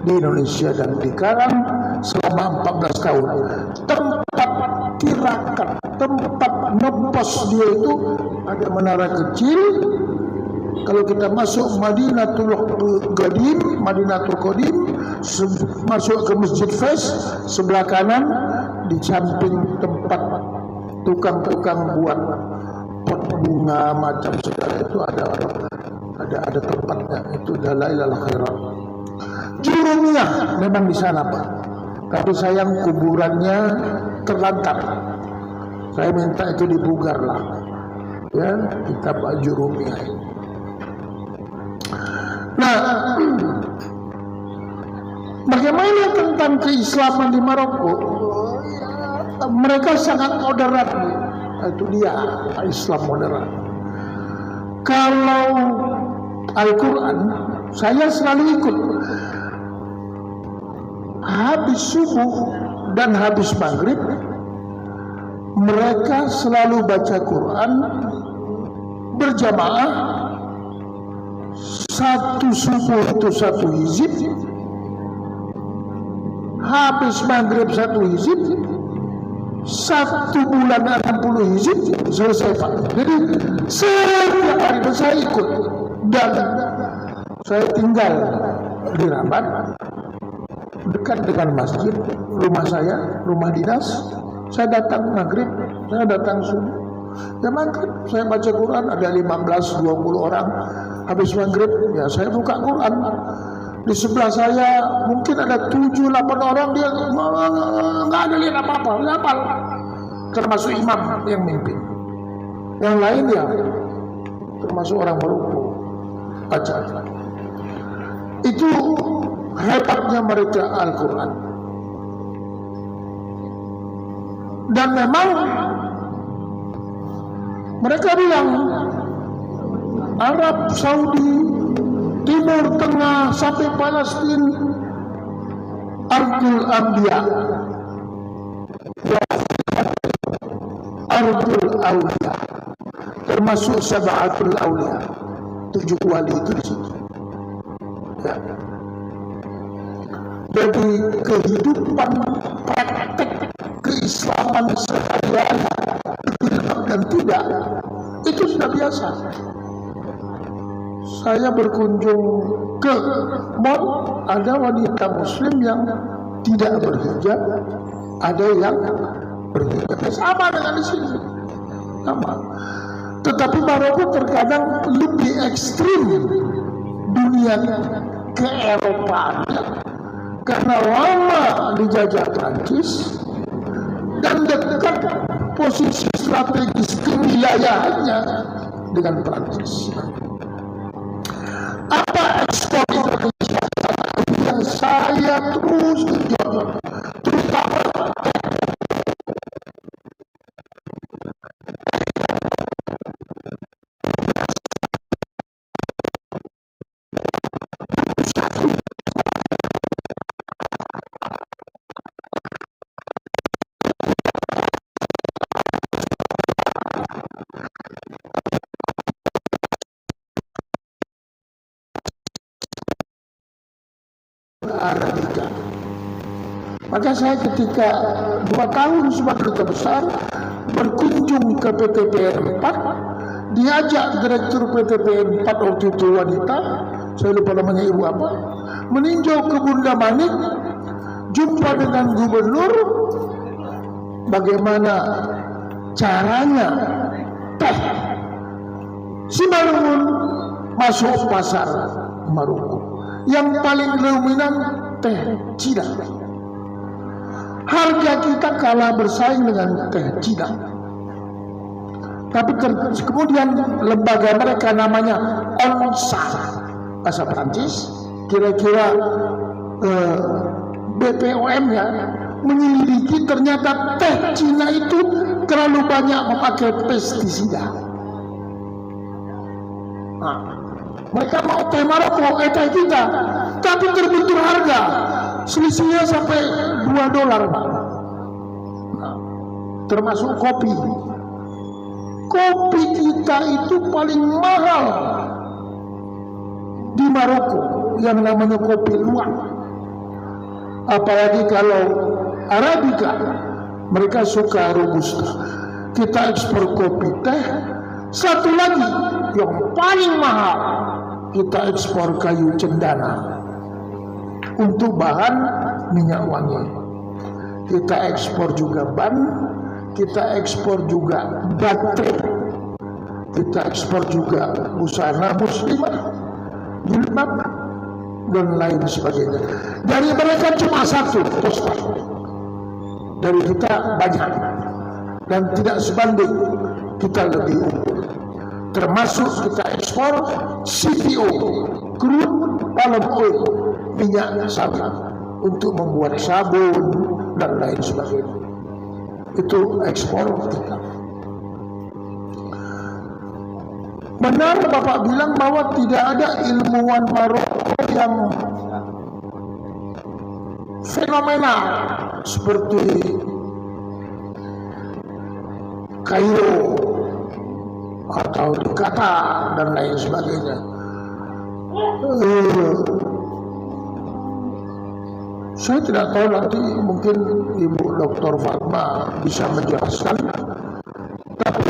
di Indonesia dan dikarang selama 14 tahun. Tempat tirakat, tempat ngepos dia itu ada menara kecil. Kalau kita masuk Madinatul Qadim masuk ke Masjid Fes, sebelah kanan di samping tempat tukang-tukang buat pot bunga macam segala itu ada tempatnya, itu Dalailal Khairat. Jurumiyah memang di sana Pak, tapi sayang kuburannya terlantar. Saya minta itu dibugar lah, ya, kitab Jurumiyah. Nah, bagaimana tentang keislaman di Maroko? Mereka sangat moderat, itu dia Islam moderat. Kalau Al-Quran, saya selalu ikut. Habis subuh dan habis maghrib, mereka selalu baca Quran berjamaah. Satu subuh itu satu hizib, habis maghrib satu hizib, 1 bulan 60 hizib selesai Pak. Jadi setiap hari saya ikut, dan saya tinggal di Rabat dekat dengan masjid, rumah saya, rumah dinas. Saya datang maghrib, saya datang subuh. Ya maghrib saya baca Quran, ada 15-20 orang. Habis maghrib ya saya buka Quran. Di sebelah saya mungkin ada 7-8 orang, dia nggak ada lihat apa-apa, hafal. Termasuk imam yang mimpin. Yang lain ya termasuk orang Maroko baca. Itu hebatnya mereka Al-Quran. Dan memang mereka bilang Arab Saudi, Timur Tengah sampai Palestina, Ardul Anbiya, Ardul Awliya, termasuk Sab'atul Awliya, 7 wali itu di situ. Ya. Jadi kehidupan praktek keislaman sehari-hari dan tidak, itu sudah biasa. Saya berkunjung ke mall, ada wanita muslim yang tidak berhijab, ada yang berhijab, sama dengan di sini, sama. Tetapi Maroko terkadang lebih ekstrim dunia ke Eropa, karena lama dijajah Prancis dan dekat posisi strategis kewilayahannya dengan Prancis. Apa ekspor Indonesia yang saya terus genjot, terutama Arabica. Maka saya ketika 2 tahun sebagai duta besar berkunjung ke PTPN 4, diajak direktur PTPN 4 waktu itu wanita, saya lupa namanya ibu apa, meninjau ke Bunda Manik, jumpa dengan gubernur, bagaimana caranya teh Simalungun masuk pasar Maroko. Yang paling dominan teh Cina. Harga kita kalah bersaing dengan teh Cina. Tapi kemudian lembaga mereka namanya ONSA, bahasa Prancis, kira-kira BPOM-nya menyelidiki, ternyata teh Cina itu terlalu banyak memakai pestisida. Nah, mereka mau teh Maroko, teh kita, tapi terbentur harga, selisihnya sampai $2, Pak. Nah, termasuk kopi. Kopi kita itu paling mahal di Maroko, yang namanya kopi luwak. Apalagi kalau Arabica, mereka suka Robusta. Kita ekspor kopi teh. Satu lagi yang paling mahal, kita ekspor kayu cendana untuk bahan minyak wangi. Kita ekspor juga ban, kita ekspor juga baterai, kita ekspor juga busana muslimah, jilbab dan lain sebagainya. Dari mereka cuma satu, dari kita banyak, dan tidak sebanding, kita lebih unggul. Termasuk kita ekspor CPO, crude palm oil, minyak sawit, untuk membuat sabun dan lain sebagainya. Itu ekspor kita. Benar Bapak bilang bahwa tidak ada ilmuwan Maroko yang fenomenal seperti Kairo atau di Qatar dan lain sebagainya. Saya tidak tahu, nanti mungkin Ibu Dr. Fatma bisa menjelaskan. Tapi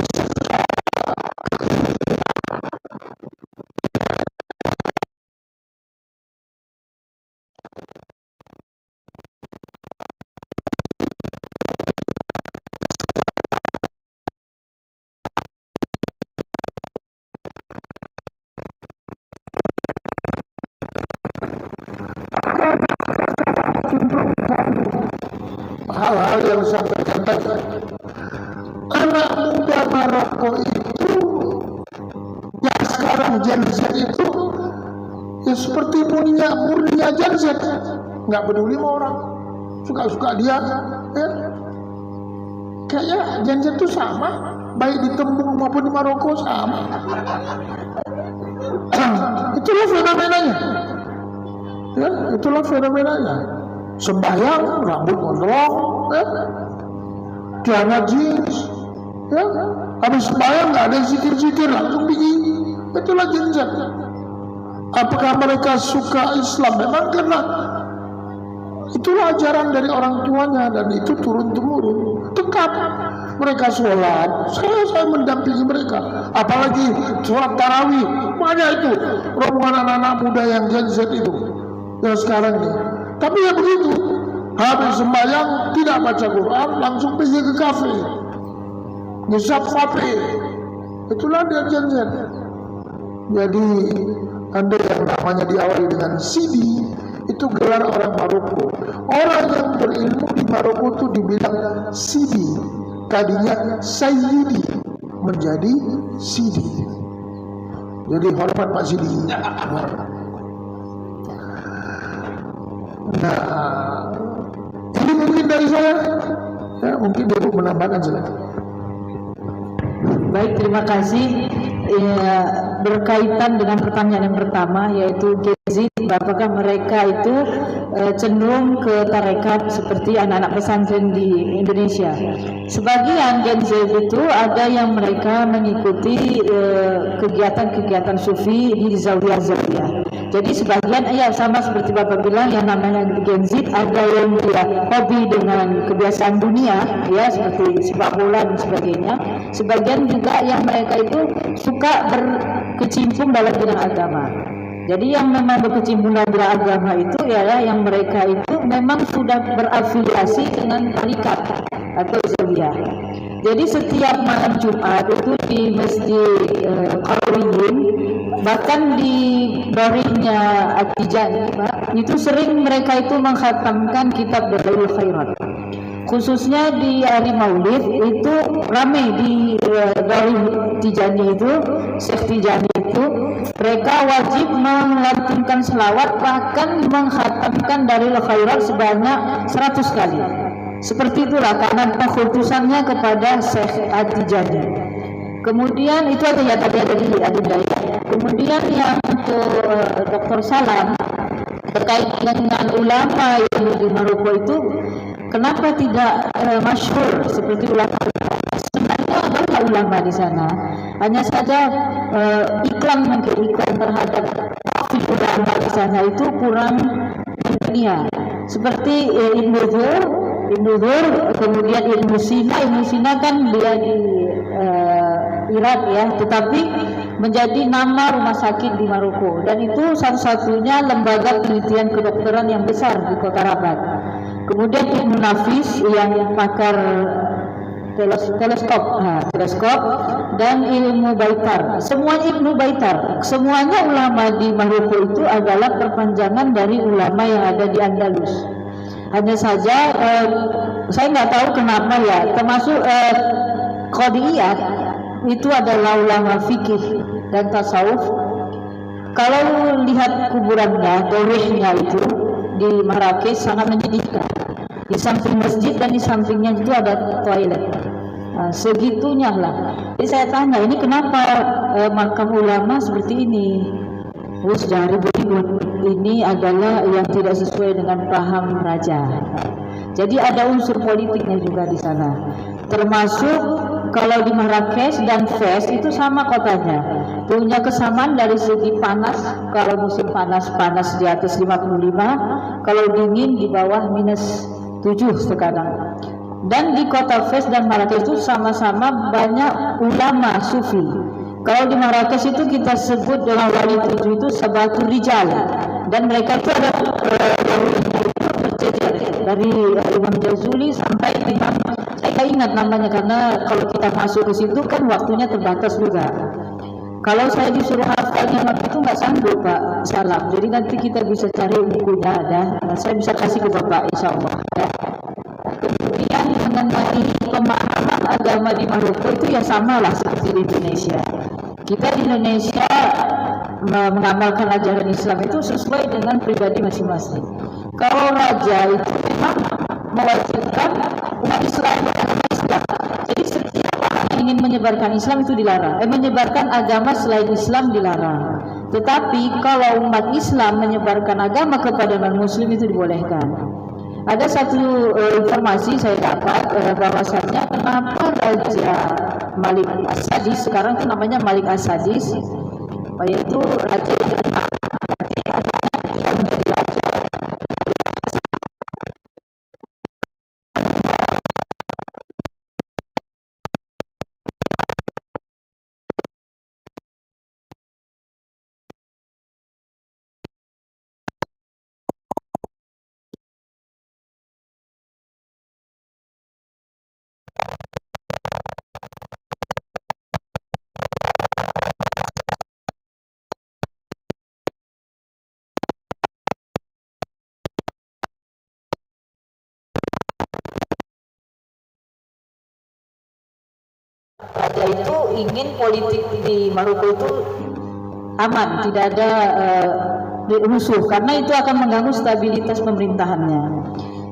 hal-hal yang saya sampaikan, anak muda Maroko itu yang sekarang Gen Z itu ya seperti murninya Gen Z, nggak peduli sama orang, suka-suka dia ya. Kayaknya Gen Z itu sama, baik di Tembung maupun di Maroko sama. Itulah fenomenanya ya, itulah fenomenanya. Sembahyang rambut gondrong ya, celana jeans ya, habis sembahyang nggak ada zikir-zikir, langsung pergi. Itulah Gen Z. Apakah mereka suka Islam? Memang karena itulah ajaran dari orang tuanya, dan itu turun-temurun. Tetap mereka sholat, saya mendampingi mereka, apalagi sholat tarawih. Banyak itu rombongan anak-anak muda yang Gen Z itu yang sekarang ini. Tapi ya begitu, habis sembahyang tidak baca Quran, langsung pergi ke kafe, ngisap kafe. Itulah dia Gen Z. Jadi Anda yang namanya diawali dengan CD, itu gelar orang Maroko. Orang yang berilmu di Maroko itu dibilang CD, tadinya Sayyidi menjadi CD. Jadi hormat Pak CD. Nah, ini mungkin dari saya. Ya, mungkin Ibu menambahkan silakan. Baik, terima kasih. Ya, berkaitan dengan pertanyaan yang pertama, yaitu Gen Z, apakah mereka itu cenderung ke tarekat seperti anak-anak pesantren di Indonesia? Sebagian Gen Z itu ada yang mereka mengikuti kegiatan-kegiatan sufi di zawiyah-zawiyah. Jadi sebagian ya sama seperti Bapak bilang, yang namanya Gen Z, ada yang dia hobi dengan kebiasaan dunia ya, seperti sepak bola dan sebagainya. Sebagian juga yang mereka itu suka berkecimpung dalam bidang agama. Jadi yang memang berkecimpung dalam bidang agama itu ya yang mereka itu memang sudah berafiliasi dengan tarekat atau zawiyah. Jadi setiap malam Jumat itu di Masjid Qarawiyyin, bahkan di barinya At-Tijani, itu sering mereka itu mengkhatamkan kitab Dalailul Khairat. Khususnya di hari Maulid itu ramai di dari Tijani itu, Syekh Tijani itu, mereka wajib melantunkan selawat, bahkan mengkhatamkan Dalailul Khairat sebanyak 100 kali. Seperti itulah karena pengkhususannya kepada Syekh At-Tijani. Kemudian itu ada ya tadi ada di Adidaya. Kemudian yang ke Dr. Salam terkait dengan ulama yang di Maroko itu, kenapa tidak masyhur seperti ulama? Sebenarnya banyak ulama di sana, hanya saja iklan terhadap ulama di sana itu kurang dunia. Seperti Ibnu Dhur, kemudian Ibnu Sina kan dia di Irak ya, tetapi menjadi nama rumah sakit di Maroko, dan itu satu-satunya lembaga penelitian kedokteran yang besar di kota Rabat. Kemudian Ibnu Nafis yang pakar teleskop dan ilmu Baitar. Semua Ibnu Baitar, semuanya ulama di Maroko itu adalah perpanjangan dari ulama yang ada di Andalus. Hanya saja saya nggak tahu kenapa ya, termasuk Qadiyat itu adalah ulama fikih dan tasawuf. Kalau lihat kuburannya, dorehnya itu di Marrakesh sangat menyedihkan. Di samping masjid dan di sampingnya itu ada toilet. Nah, segitunya lah. Jadi saya tanya, ini kenapa makam ulama seperti ini? Terus dari berikut ini adalah yang tidak sesuai dengan paham raja. Jadi ada unsur politiknya juga di sana. Termasuk kalau di Marrakesh dan Fes itu sama kotanya, punya kesamaan dari segi panas. Kalau musim panas di atas 55, kalau dingin di bawah -7 sekarang. Dan di kota Fes dan Marrakesh itu sama-sama banyak ulama sufi. Kalau di Marrakesh itu kita sebut dengan wali 7 itu Sabatul Rijal, dan mereka itu ada dari Imam Jazuli sampai Imam, saya ingat namanya karena kalau kita masuk ke situ kan waktunya terbatas juga. Kalau saya disuruh hafalnya waktu itu nggak sanggup Pak Salam. Jadi nanti kita bisa cari bukunya ada. Saya bisa kasih ke Bapak Insya Allah. Ya. Kemudian mengenai pemahaman agama di Maroko itu ya sama lah seperti di Indonesia. Kita di Indonesia mengamalkan ajaran Islam itu sesuai dengan pribadi masing-masing. Kalau raja itu memang mewajibkan umat Islam beragama Islam. Jadi setiap orang yang ingin menyebarkan Islam itu dilarang. Menyebarkan agama selain Islam dilarang. Tetapi kalau umat Islam menyebarkan agama kepada non-Muslim itu dibolehkan. Ada satu informasi saya dapat bahwasannya kenapa Raja Malik As-Sadis, sekarang itu namanya Malik As-Sadis, yaitu raja yang menjadi raja. Raja itu ingin politik di Maroko itu aman, tidak ada musuh, karena itu akan mengganggu stabilitas pemerintahannya.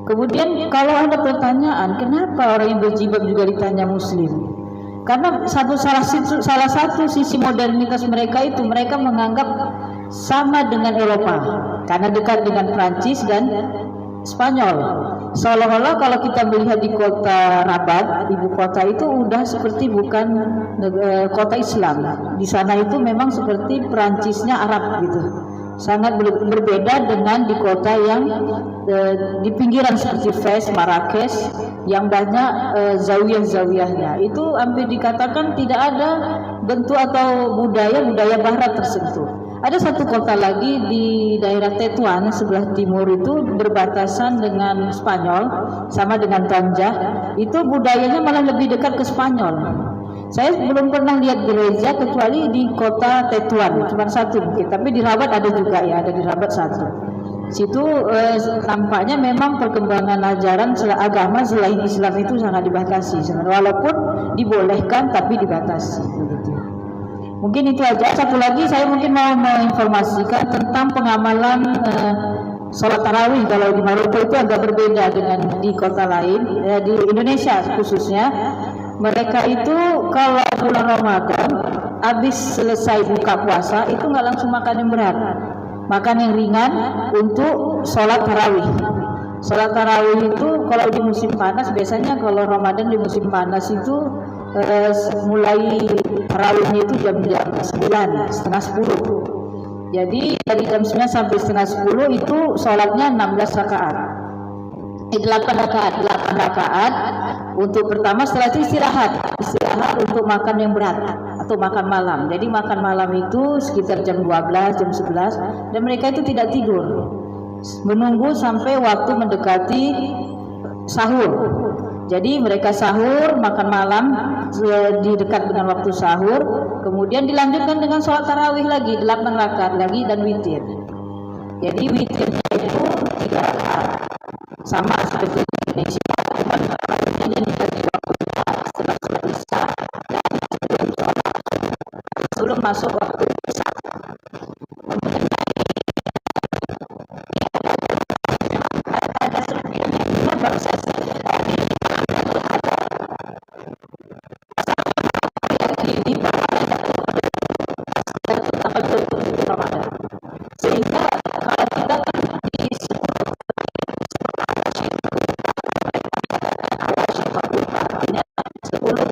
Kemudian kalau ada pertanyaan, kenapa orang yang berjilbab juga ditanya Muslim? Karena salah satu sisi modernitas mereka itu mereka menganggap sama dengan Eropa, karena dekat dengan Prancis dan Spanyol. Seolah-olah kalau kita melihat di kota Rabat, ibu kota itu udah seperti bukan kota Islam. Di sana itu memang seperti Prancisnya Arab gitu. Sangat berbeda dengan di kota yang di pinggiran seperti Fes, Marrakesh yang banyak zawiyah-zawiyahnya. Itu hampir dikatakan tidak ada bentuk atau budaya barat tersentuh. Ada satu kota lagi di daerah Tetuan sebelah timur itu berbatasan dengan Spanyol, sama dengan Tanjah. Itu budayanya malah lebih dekat ke Spanyol. Saya belum pernah lihat gereja kecuali di kota Tetuan, cuma satu mungkin. Tapi di Rabat ada juga ya, ada di Rabat satu. Situ tampaknya memang perkembangan ajaran agama selain Islam itu sangat dibatasi, walaupun dibolehkan tapi dibatasi. Begitu. Mungkin itu aja. Satu lagi saya mungkin mau menginformasikan tentang pengamalan sholat tarawih. Kalau di Maroko itu agak berbeda dengan di kota lain, di Indonesia khususnya. Mereka itu kalau bulan Ramadan habis selesai buka puasa itu nggak langsung makan yang berat, makan yang ringan untuk sholat tarawih. Sholat tarawih itu kalau di musim panas, biasanya kalau Ramadan di musim panas itu mulai tarawihnya itu jam 9, setengah 10. Jadi dari jam 9 sampai setengah 10 itu sholatnya 16 rakaat. 8 rakaat untuk pertama, setelah itu istirahat untuk makan yang berat. untuk makan malam. Jadi makan malam itu sekitar jam 12, jam 11, dan mereka itu tidak tidur, menunggu sampai waktu mendekati sahur. Jadi mereka sahur, makan malam di dekat dengan waktu sahur, kemudian dilanjutkan dengan sholat tarawih lagi 8 rakaat lagi dan witir. Jadi witirnya itu 3 rakaat, sama seperti di Indonesia, cuma tarawihnya dikasih waktunya setelah sholat isya dan sebelum masuk waktu isya. Ada serpihannya itu baru saya ini sehingga kalau kita di 10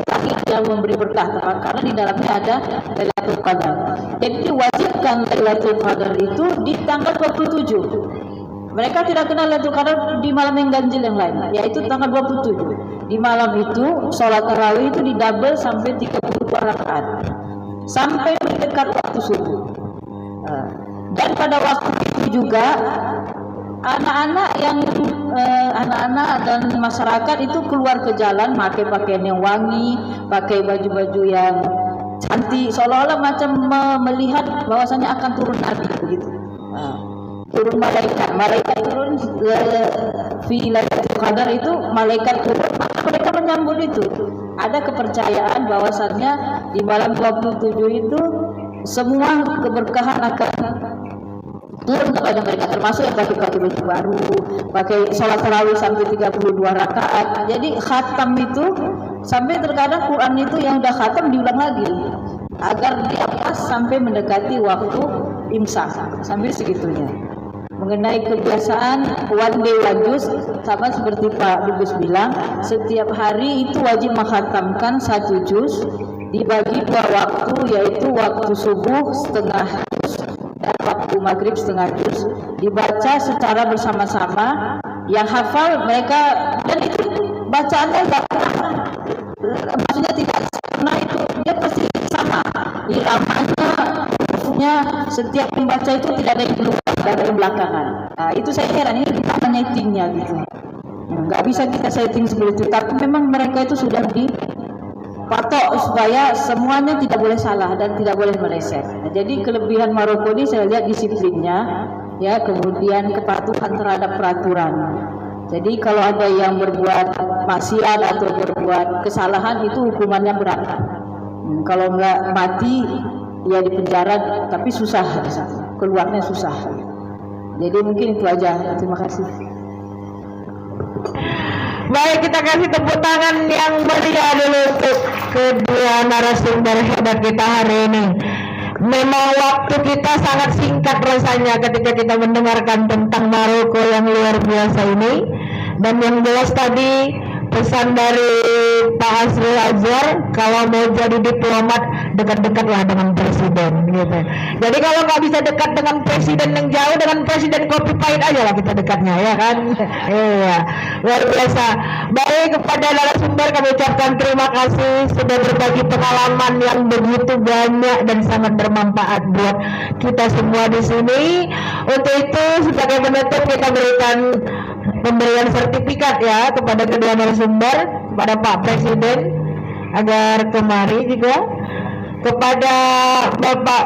kali yang memberi berkah karena di dalamnya ada Lailatul Qadar. Jadi diwajibkan Lailatul Qadar itu di tanggal 27. Mereka tidak kenal Lailatul Qadar di malam yang ganjil yang lain, yaitu tanggal 27. Di malam itu sholat tarawih itu didouble sampai 32 rakaat sampai mendekat waktu subuh. Dan pada waktu itu juga anak-anak dan masyarakat itu keluar ke jalan pakai pakaian yang wangi, pakai baju-baju yang cantik, seolah-olah macam melihat bahwasanya akan turun Nabi begitu. Turun malaikat turun fi Lailatul Qadar itu, malaikat turun, maka mereka menyambut itu. Ada kepercayaan bahwasannya di malam 27 itu semua keberkahan akan turun kepada mereka, termasuk yang pakai baju baru, pakai sholat tarawih sampai 32 rakaat. Jadi khatam itu sampai terkadang Quran itu yang udah khatam diulang lagi agar dia pas sampai mendekati waktu imsak, sampai segitunya. Mengenai kebiasaan one day one juz, sama seperti Pak Dubes bilang, setiap hari itu wajib menghatamkan 1 juz dibagi 2 waktu, yaitu waktu subuh setengah juz dan waktu maghrib setengah juz, dibaca secara bersama-sama. Yang hafal mereka, dan itu bacaannya tidak pernah, maksudnya tidak pernah itu, dia pasti sama iramanya, setiap membaca itu tidak ada yang duluan, tidak ada yang belakangan. Nah, itu saya heran, ini gimana nyetingnya gitu. Nggak bisa kita setting seperti itu, tapi memang mereka itu sudah dipatok supaya semuanya tidak boleh salah dan tidak boleh meleset. Nah, jadi kelebihan Maroko ini saya lihat disiplinnya, ya, kemudian kepatuhan terhadap peraturan. Jadi kalau ada yang berbuat maksiat atau berbuat kesalahan itu hukumannya berat. Kalau nggak mati ya di penjara, tapi susah keluarnya susah. Jadi mungkin itu aja. Terima kasih. Baik, kita kasih tepuk tangan yang meriah dulu untuk kedua narasumber hebat kita hari ini. Memang waktu kita sangat singkat rasanya ketika kita mendengarkan tentang Maroko yang luar biasa ini. Dan yang jelas tadi pesan dari Pak Asrul Azhar, kalau mau jadi diplomat dekat-dekatlah dengan presiden gitu. Jadi kalau nggak bisa dekat dengan presiden yang jauh, dengan presiden kopi pahit aja lah kita dekatnya, ya kan. Iya, luar biasa. Baik, kepada narasumber kami ucapkan terima kasih sudah berbagi pengalaman yang begitu banyak dan sangat bermanfaat buat kita semua di sini. Untuk itu sebagai penutup kita berikan pemberian sertifikat ya kepada kedua narasumber, kepada Pak Presiden agar kemari juga, kepada Bapak